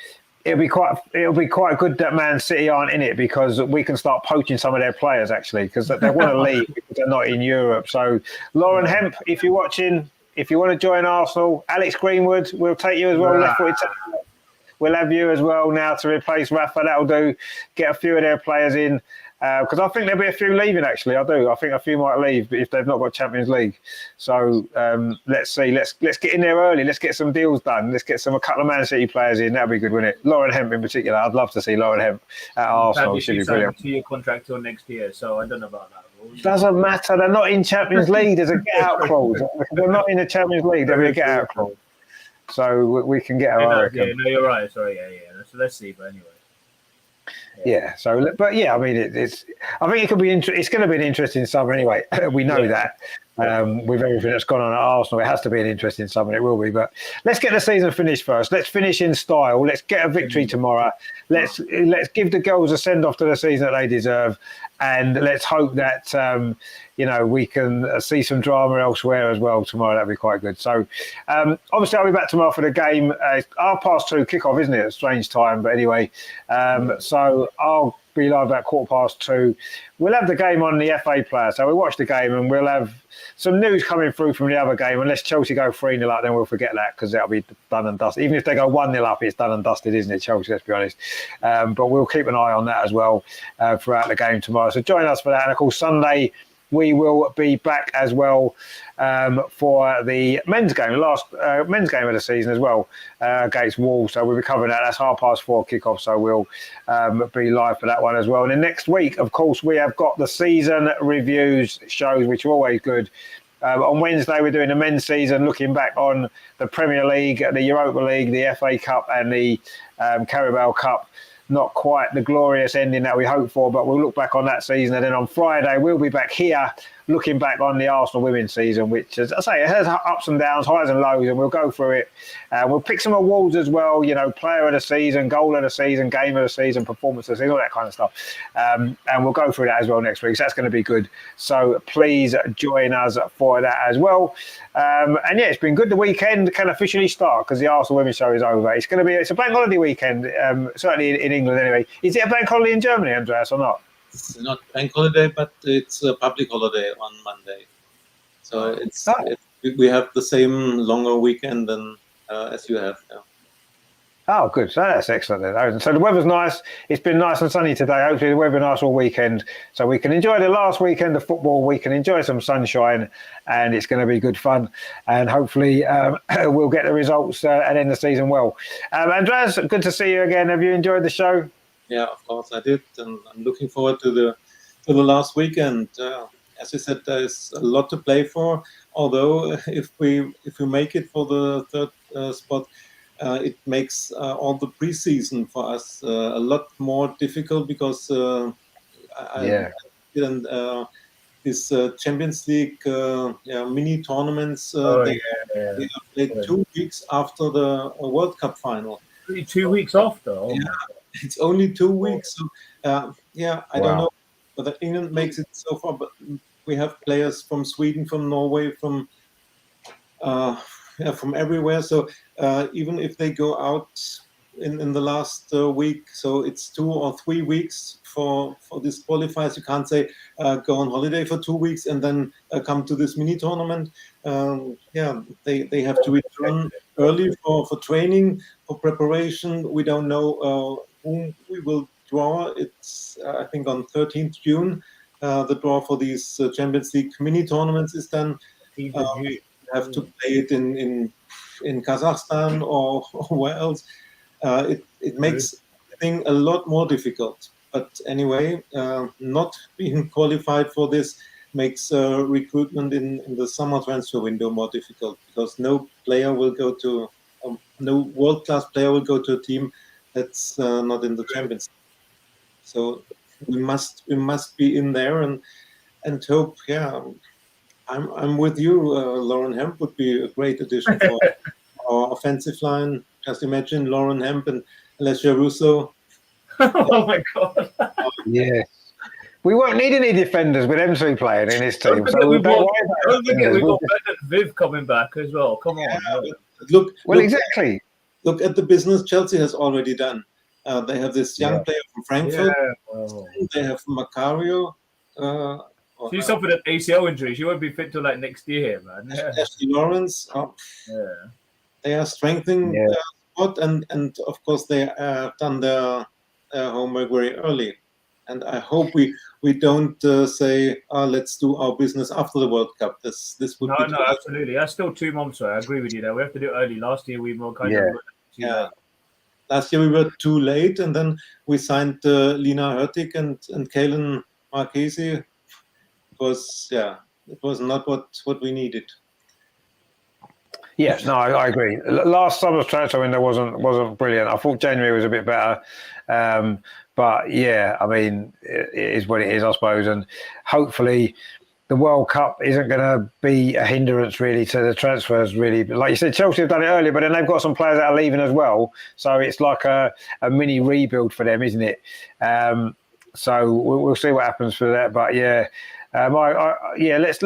quite good that Man City aren't in it, because we can start poaching some of their players actually, because they want to leave because they're not in Europe. So Lauren Hemp, if you're watching, if you want to join Arsenal, Alex Greenwood, we'll take you as well. Left-footed. We'll have you as well now to replace Rafa. That'll do. Get a few of their players in. Because I think there'll be a few leaving, actually. I do. I think a few might leave if they've not got Champions League. So let's see. Let's get in there early. Let's get some deals done. Let's get a couple of Man City players in. That'd be good, wouldn't it? Lauren Hemp in particular. I'd love to see Lauren Hemp at Arsenal. She'd be brilliant. 2-year contract till next year, so I don't know about that. Doesn't matter. They're not in Champions League. There's a get-out clause. They're not in the Champions League. There'll be a get-out clause. So we can get our. Yeah, no, you're right. Sorry, yeah. So let's see. But anyway. Yeah. So, but yeah, I mean, it's. I think it could be. It's going to be an interesting summer anyway. We know that. With everything that's gone on at Arsenal, it has to be an interesting summer. It will be. But let's get the season finished first. Let's finish in style. Let's get a victory tomorrow. Let's give the girls a send off to the season that they deserve, and let's hope that we can see some drama elsewhere as well tomorrow. That'd be quite good. So obviously I'll be back tomorrow for the game. It's 2:30 kickoff, isn't it? A strange time, but anyway. So I'll be live about 2:15. We'll have the game on the FA Player. So we'll watch the game and we'll have some news coming through from the other game. Unless Chelsea go 3-0 up, then we'll forget that, because that'll be done and dusted. Even if they go 1-0 up, it's done and dusted, isn't it, Chelsea? Let's be honest. But we'll keep an eye on that as well throughout the game tomorrow. So join us for that. And of course, Sunday, we will be back as well for the men's game, the last men's game of the season as well, against Wolves. So we'll be covering that. That's 4:30 kickoff. So we'll be live for that one as well. And then next week, of course, we have got the season reviews shows, which are always good. On Wednesday, we're doing the men's season, looking back on the Premier League, the Europa League, the FA Cup and the Carabao Cup. Not quite the glorious ending that we hoped for, but we'll look back on that season. And then on Friday, we'll be back here looking back on the Arsenal women's season, which, as I say, it has ups and downs, highs and lows, and we'll go through it. We'll pick some awards as well, player of the season, goal of the season, game of the season, performance of the season, all that kind of stuff. And we'll go through that as well next week. So that's going to be good. So please join us for that as well. And yeah, it's been good. The weekend can officially start because the Arsenal women's show is over. It's a bank holiday weekend, certainly in England anyway. Is it a bank holiday in Germany, Andreas, or not? It's not bank holiday, but it's a public holiday on Monday. So we have the same longer weekend than as you have. Yeah. Oh, good. So that's excellent then. So the weather's nice. It's been nice and sunny today. Hopefully the weather will be nice all weekend. So we can enjoy the last weekend of football. We can enjoy some sunshine and it's going to be good fun. And hopefully we'll get the results and end the season well. Andreas, good to see you again. Have you enjoyed the show? Yeah, of course I did. And I'm looking forward to the last weekend. As you said, there's a lot to play for. Although if we make it for the third spot, it makes all the preseason for us a lot more difficult because this Champions League mini tournaments they are played 2 weeks after the World Cup final. 2 weeks after? Oh it's only 2 weeks. So, I don't know whether England makes it so far, but we have players from Sweden, from Norway, from everywhere. So even if they go out in the last week, so it's 2 or 3 weeks for this qualifiers. You can't say go on holiday for 2 weeks and then come to this mini tournament. They have to return early for training, for preparation. We don't know whom we will draw. It's I think on 13th June. The draw for these Champions League mini tournaments is done. Have to play it in Kazakhstan or where else. It makes the thing a lot more difficult. But anyway, not being qualified for this makes recruitment in the summer transfer window more difficult because no world-class player will go to a team that's not in the Champions League. So we must be in there and hope. Yeah. I'm with you. Lauren Hemp would be a great addition for our offensive line. Just imagine Lauren Hemp and Alessia Russo. Oh my God! Yes, we won't need any defenders with them two playing in his team. We've got Viv coming back as well. Come on. Exactly. Look at the business Chelsea has already done. They have this young player from Frankfurt. They have Macario. She suffered an ACL injury. She won't be fit till next year, man. Ashley Lawrence. They are strengthening the spot, and of course they have done their homework very early. And I hope we don't say, let's do our business after the World Cup. This would no, absolutely. That's still 2 months away. I agree with you there. We have to do it early. Last year we were kind of too late. Last year we were too late, and then we signed Lina Hurtig and Kaylin Marchese. It was not what we needed. Yes, no, I agree. Last summer's transfer window wasn't brilliant. I thought January was a bit better, but yeah, I mean, it is what it is, I suppose. And hopefully, the World Cup isn't going to be a hindrance really to the transfers. Really, like you said, Chelsea have done it earlier, but then they've got some players that are leaving as well. So it's like a mini rebuild for them, isn't it? So we'll see what happens for that. But yeah. Let's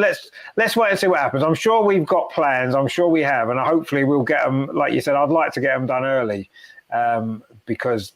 wait and see what happens. I'm sure we've got plans. I'm sure we have, and hopefully we'll get them. Like you said, I'd like to get them done early because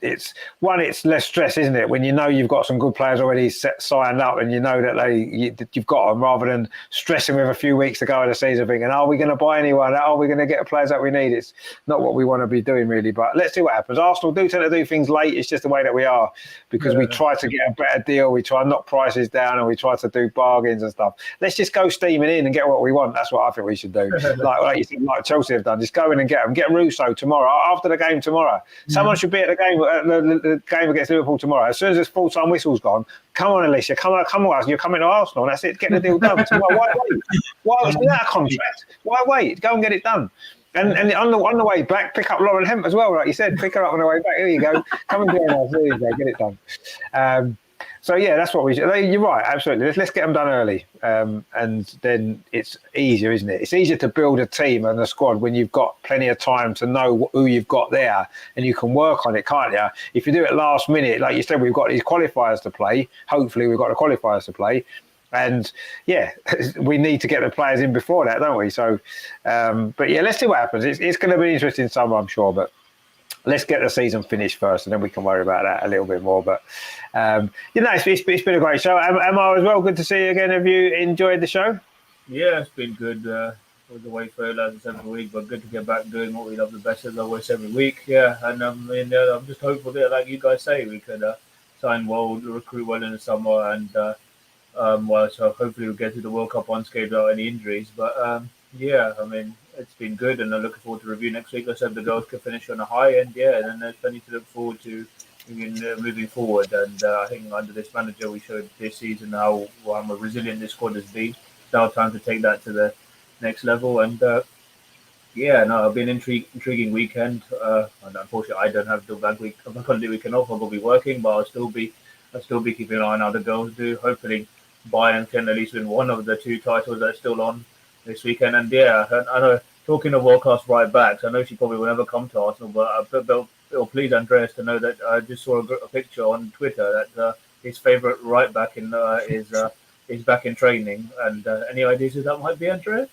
it's less stress, isn't it? When you know you've got some good players already signed up, and you know that you've got them, rather than stressing with a few weeks to go in the season, thinking, "Are we going to buy anyone? Are we going to get the players that we need?" It's not what we want to be doing, really. But let's see what happens. Arsenal do tend to do things late. It's just the way that we are because we try to get a better deal. We try and knock prices down, and we try to do bargains and stuff. Let's just go steaming in and get what we want. That's what I think we should do. like you said, like Chelsea have done. Just go in and get them. Get Russo tomorrow after the game tomorrow. Someone should be at the game. The game against Liverpool tomorrow. As soon as this full-time whistle's gone, come on, Alicia, come on, you're coming to Arsenal. That's it. Get the deal done tomorrow. Why wait? Why was that a contract? Why wait? Go and get it done. And on the way back, pick up Lauren Hemp as well, like you said. Pick her up on the way back. Here you go. Come and join us. There you go. Get it done. So yeah, that's what we should. You're right, absolutely. Let's get them done early, and then it's easier, isn't it? It's easier to build a team and a squad when you've got plenty of time to know who you've got there, and you can work on it, can't you? If you do it last minute, like you said, we've got these qualifiers to play. Hopefully, we've got the qualifiers to play, and yeah, we need to get the players in before that, don't we? So, but yeah, let's see what happens. It's going to be interesting summer, I'm sure, but. Let's get the season finished first, and then we can worry about that a little bit more. But it's been a great show. Amar, as well, good to see you again. Have you enjoyed the show? Yeah, it's been good. I was away for every week, but good to get back doing what we love the best as always every week. Yeah, and I'm just hopeful that, like you guys say, we could sign well, recruit well in the summer, and so hopefully we'll get to the World Cup unscathed without any injuries. But yeah, I mean, it's been good, and I'm looking forward to review next week. Let's hope the girls can finish on a high, and yeah, and then there's plenty to look forward to moving forward. And I think under this manager, we showed this season how resilient this squad has been. It's now time to take that to the next level. And it'll be an intriguing weekend. And unfortunately, I don't have the bank holiday weekend off. I'm gonna be working, but I'll still be keeping an eye on how the girls do. Hopefully, Bayern can at least win one of the two titles that's still on this weekend. And yeah, I know, talking of world-class right backs, I know she probably will never come to Arsenal, but it'll please Andreas to know that I just saw a picture on Twitter that his favourite right back is back in training. And any ideas who that might be, Andreas?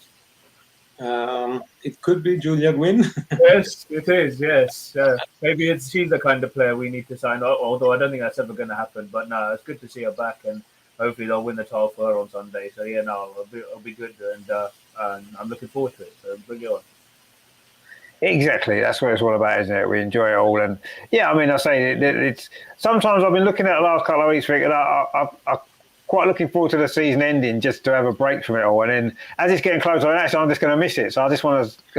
It could be Julia Gwynn. Yes, it is. Yes, maybe she's the kind of player we need to sign. Although I don't think that's ever going to happen. But no, it's good to see her back, and hopefully they'll win the title for her on Sunday. So yeah, no, it'll be good, and I'm looking forward to it. So bring it on. Exactly, that's what it's all about, isn't it? We enjoy it all, and yeah, I mean, I say it's. Sometimes I've been looking at the last couple of weeks, and I'm quite looking forward to the season ending, just to have a break from it all. And then as it's getting closer, I'm just going to miss it. So I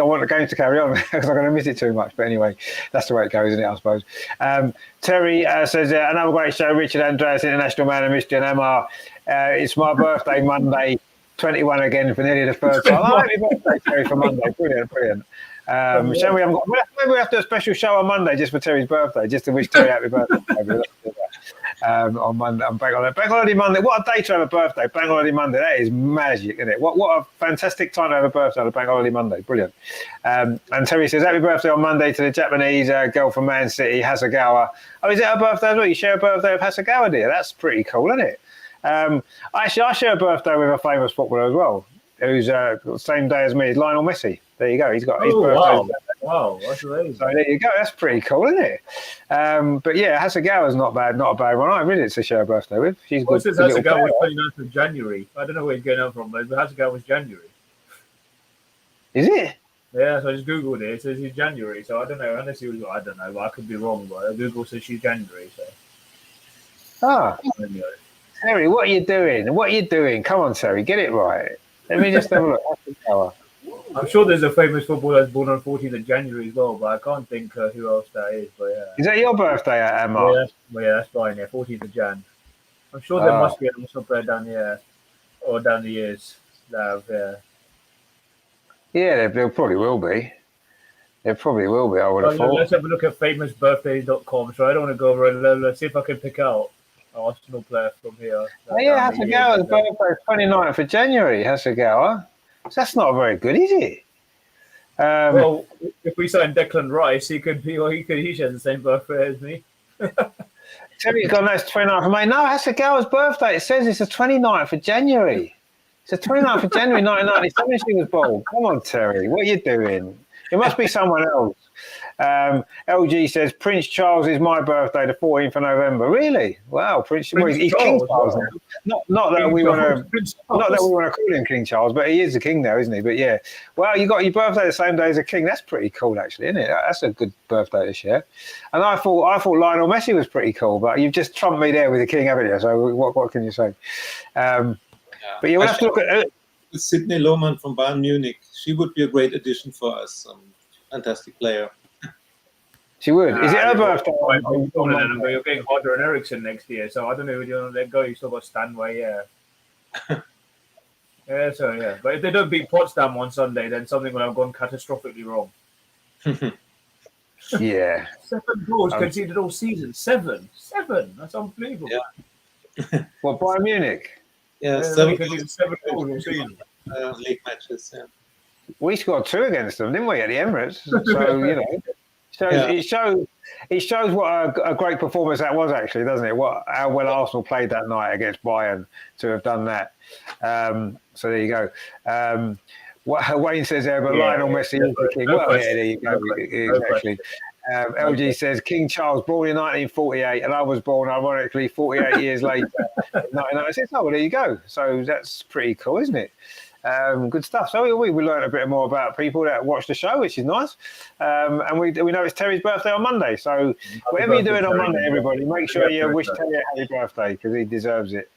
want the game to carry on because I'm going to miss it too much. But anyway, that's the way it goes, isn't it? I suppose. Terry says another great show. Richard Andreas, international man, and Mr. Emma. It's my birthday Monday. 21 again for nearly the third time. Oh, happy birthday, Terry, for Monday. Brilliant. Shall we? Maybe we have to do a special show on Monday just for Terry's birthday, just to wish Terry happy birthday. On Monday, on Bank Holiday Monday. What a day to have a birthday! Bank Holiday Monday. That is magic, isn't it? What a fantastic time to have a birthday on a Bank Holiday Monday. Brilliant. And Terry says happy birthday on Monday to the Japanese girl from Man City, Hasegawa. Oh, is it her birthday as well? You share a birthday with Hasegawa, dear. That's pretty cool, isn't it? Actually, I share a birthday with a famous footballer as well, who's the same day as me, is Lionel Messi. There you go. He's got his birthday. Wow, that's amazing. So there you go. That's pretty cool, isn't it? But yeah, Hasegawa's not a bad one. I really to share a birthday with. She's good. Since Hasegawa was 29th of January. I don't know where he's getting out from, but Hasegawa was January. Is it? Yeah, so I just Googled it. It says he's January, so I don't know. Unless I don't know, but I could be wrong. But Google says she's January, so. Ah. Anyway. Terry, what are you doing? Come on, Terry, get it right. Let me just have a look. I'm sure there's a famous footballer that's born on 14th of January as well, but I can't think who else that is. But yeah. Is that your birthday, Emma? Yeah, that's fine. Yeah, 14th of Jan. I'm sure there must be an also player down here or down the years that have. Yeah, there probably will be. There probably will be. I would have thought. Let's have a look at famousbirthdays.com. So I don't want to go over and let's see if I can pick out an Arsenal player from here. Oh, yeah, Hasegawa's birthday is 29th of January. Hasegawa. So that's not very good, is it? Well, if we sign Declan Rice, he shares the same birthday as me. Terry's gone, that's 29th of May. No, Hasegawa's birthday. It says it's the 29th of January. It's the 29th of January 1997 she was born. Come on, Terry. What are you doing? It must be someone else. LG says Prince Charles is my birthday, the 14th of November. Really? Wow, Prince Charles. He's King Charles now. Not that we want to call him King Charles, but he is the king now, isn't he? But yeah, well, you got your birthday the same day as a king. That's pretty cool, actually, isn't it? That's a good birthday to share. And I thought Lionel Messi was pretty cool, but you've just trumped me there with the king, haven't you? So what can you say? But you will have to look at Sydney Lohmann from Bayern Munich. She would be a great addition for us. Fantastic player. She would. Is it her birthday? You're getting Hodder and Ericsson next year, so I don't know if you're going to let go. You still got Stanway, yeah. Yeah. But if they don't beat Potsdam on Sunday, then something will have gone catastrophically wrong. Yeah. 7 goals conceded all season. 7. That's unbelievable. Yeah. What, Bayern Munich? Yeah, Yeah, 7 because it's 7 goals all season. league matches. Yeah. We scored 2 against them, didn't we, at the Emirates? So, you know, it shows what a great performance that was, actually, doesn't it? How well Arsenal played that night against Bayern to have done that. So there you go. What Wayne says there, but Lionel Messi is the king. Well, yeah, there you go. Exactly. LG says King Charles, born in 1948, and I was born, ironically, 48 years later, in 1996. Oh, well, there you go. So that's pretty cool, isn't it? Good stuff. So we learned a bit more about people that watch the show, which is nice. And we know it's Terry's birthday on Monday. So whatever you're doing on Monday, everybody, make sure you wish Terry a happy birthday because he deserves it.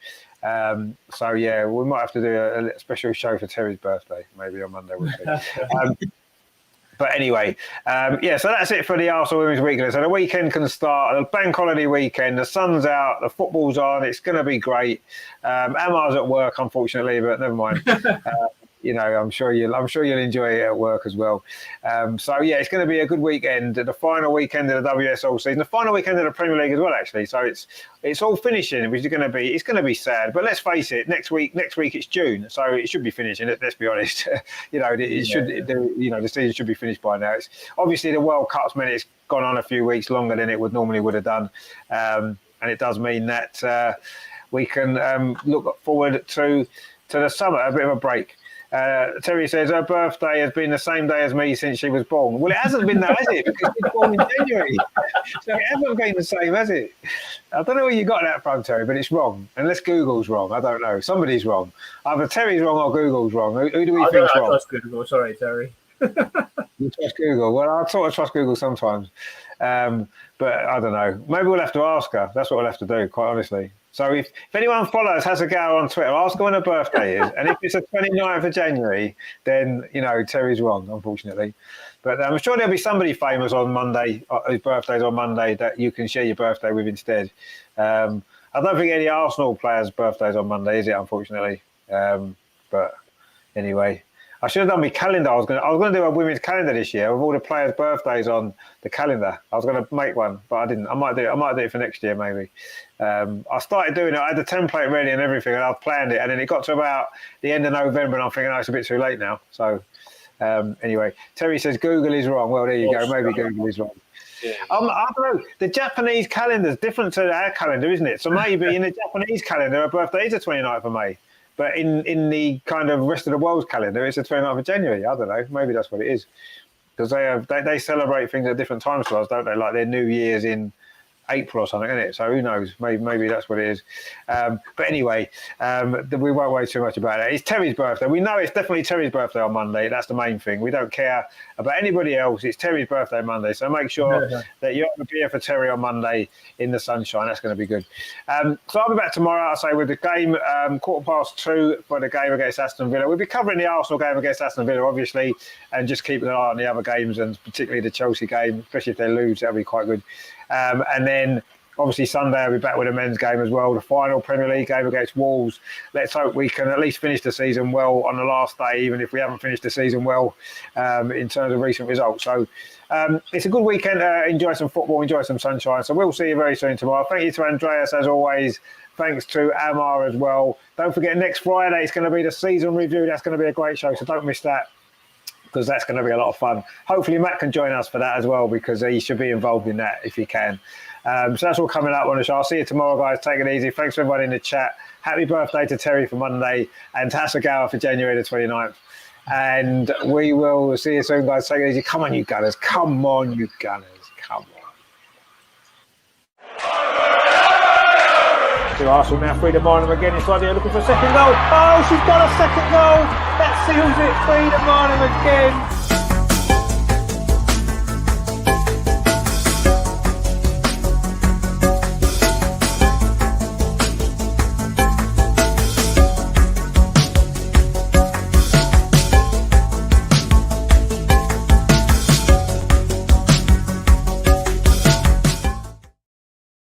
So yeah, we might have to do a special show for Terry's birthday, maybe on Monday. We'll see. But anyway, so that's it for the Arsenal Women's Weekend. So the weekend can start, the bank holiday weekend, the sun's out, the football's on, it's going to be great. Amar's at work, unfortunately, but never mind. I'm sure you'll enjoy it at work as well. So yeah, it's going to be a good weekend. The final weekend of the WSL season, the final weekend of the Premier League as well, actually. So it's all finishing, which is going to be sad. But let's face it, next week it's June, so it should be finishing. Let's be honest. The season should be finished by now. It's obviously the World Cup's meant it's gone on a few weeks longer than it would have done, and it does mean that we can look forward to the summer, a bit of a break. Terry says her birthday has been the same day as me since she was born. Well, it hasn't been that, has it? Because she's born in January. So it hasn't been the same, has it? I don't know where you got that from, Terry, but it's wrong. Unless Google's wrong. I don't know. Somebody's wrong. Either Terry's wrong or Google's wrong. Who do we think's wrong? I trust Google. Sorry, Terry. You trust Google? Well, I sort of trust Google sometimes. But I don't know. Maybe we'll have to ask her. That's what we'll have to do, quite honestly. So if anyone follows has a go on Twitter, ask her when her birthday is. And if it's the 29th of January, then, Terry's wrong, unfortunately. But I'm sure there'll be somebody famous on Monday, whose birthday's on Monday, that you can share your birthday with instead. I don't think any Arsenal players' birthdays on Monday, is it, unfortunately? But anyway, I should have done my calendar. I was going to do a women's calendar this year with all the players' birthdays on the calendar. I was going to make one, but I didn't. I might do it for next year, maybe. I started doing it. I had the template ready and everything, and I've planned it. And then it got to about the end of November, and I'm thinking, it's a bit too late now. So anyway, Terry says Google is wrong. Well, there you go. Maybe Google is wrong. Yeah. I don't know. The Japanese calendar is different to our calendar, isn't it? So maybe in the Japanese calendar, her birthday is the 29th of May. But in the kind of rest of the world's calendar, it's the 29th of January. I don't know. Maybe that's what it is. Because they celebrate things at different time slots, don't they? Like their New Year's in April or something, isn't it? So who knows? Maybe that's what it is. But anyway, we won't worry too much about it. It's Terry's birthday. We know it's definitely Terry's birthday on Monday. That's the main thing. We don't care about anybody else. It's Terry's birthday Monday. So make sure that you have a beer for Terry on Monday in the sunshine. That's going to be good. So I'll be back tomorrow, I'll say, with the game 2:15 for the game against Aston Villa. We'll be covering the Arsenal game against Aston Villa, obviously, and just keeping an eye on the other games, and particularly the Chelsea game, especially if they lose. That'll be quite good. And then, obviously, Sunday I'll be back with a men's game as well, the final Premier League game against Wolves. Let's hope we can at least finish the season well on the last day, even if we haven't finished the season well in terms of recent results. So it's a good weekend. Enjoy some football, enjoy some sunshine. So we'll see you very soon tomorrow. Thank you to Andreas, as always. Thanks to Amar as well. Don't forget, next Friday it's going to be the season review. That's going to be a great show, so don't miss that, because that's going to be a lot of fun. Hopefully Matt can join us for that as well, because he should be involved in that if he can. So that's all coming up on the show. I'll see you tomorrow, guys. Take it easy. Thanks for everybody in the chat. Happy birthday to Terry for Monday, and Tasagawa for January the 29th. And we will see you soon, guys. Take it easy. Come on, you Gunners. Come on, you Gunners. Come on. To Arsenal now, Frida Marnham again inside here looking for a second goal. Oh, she's got a second goal. That seals it. Frida Marnham again.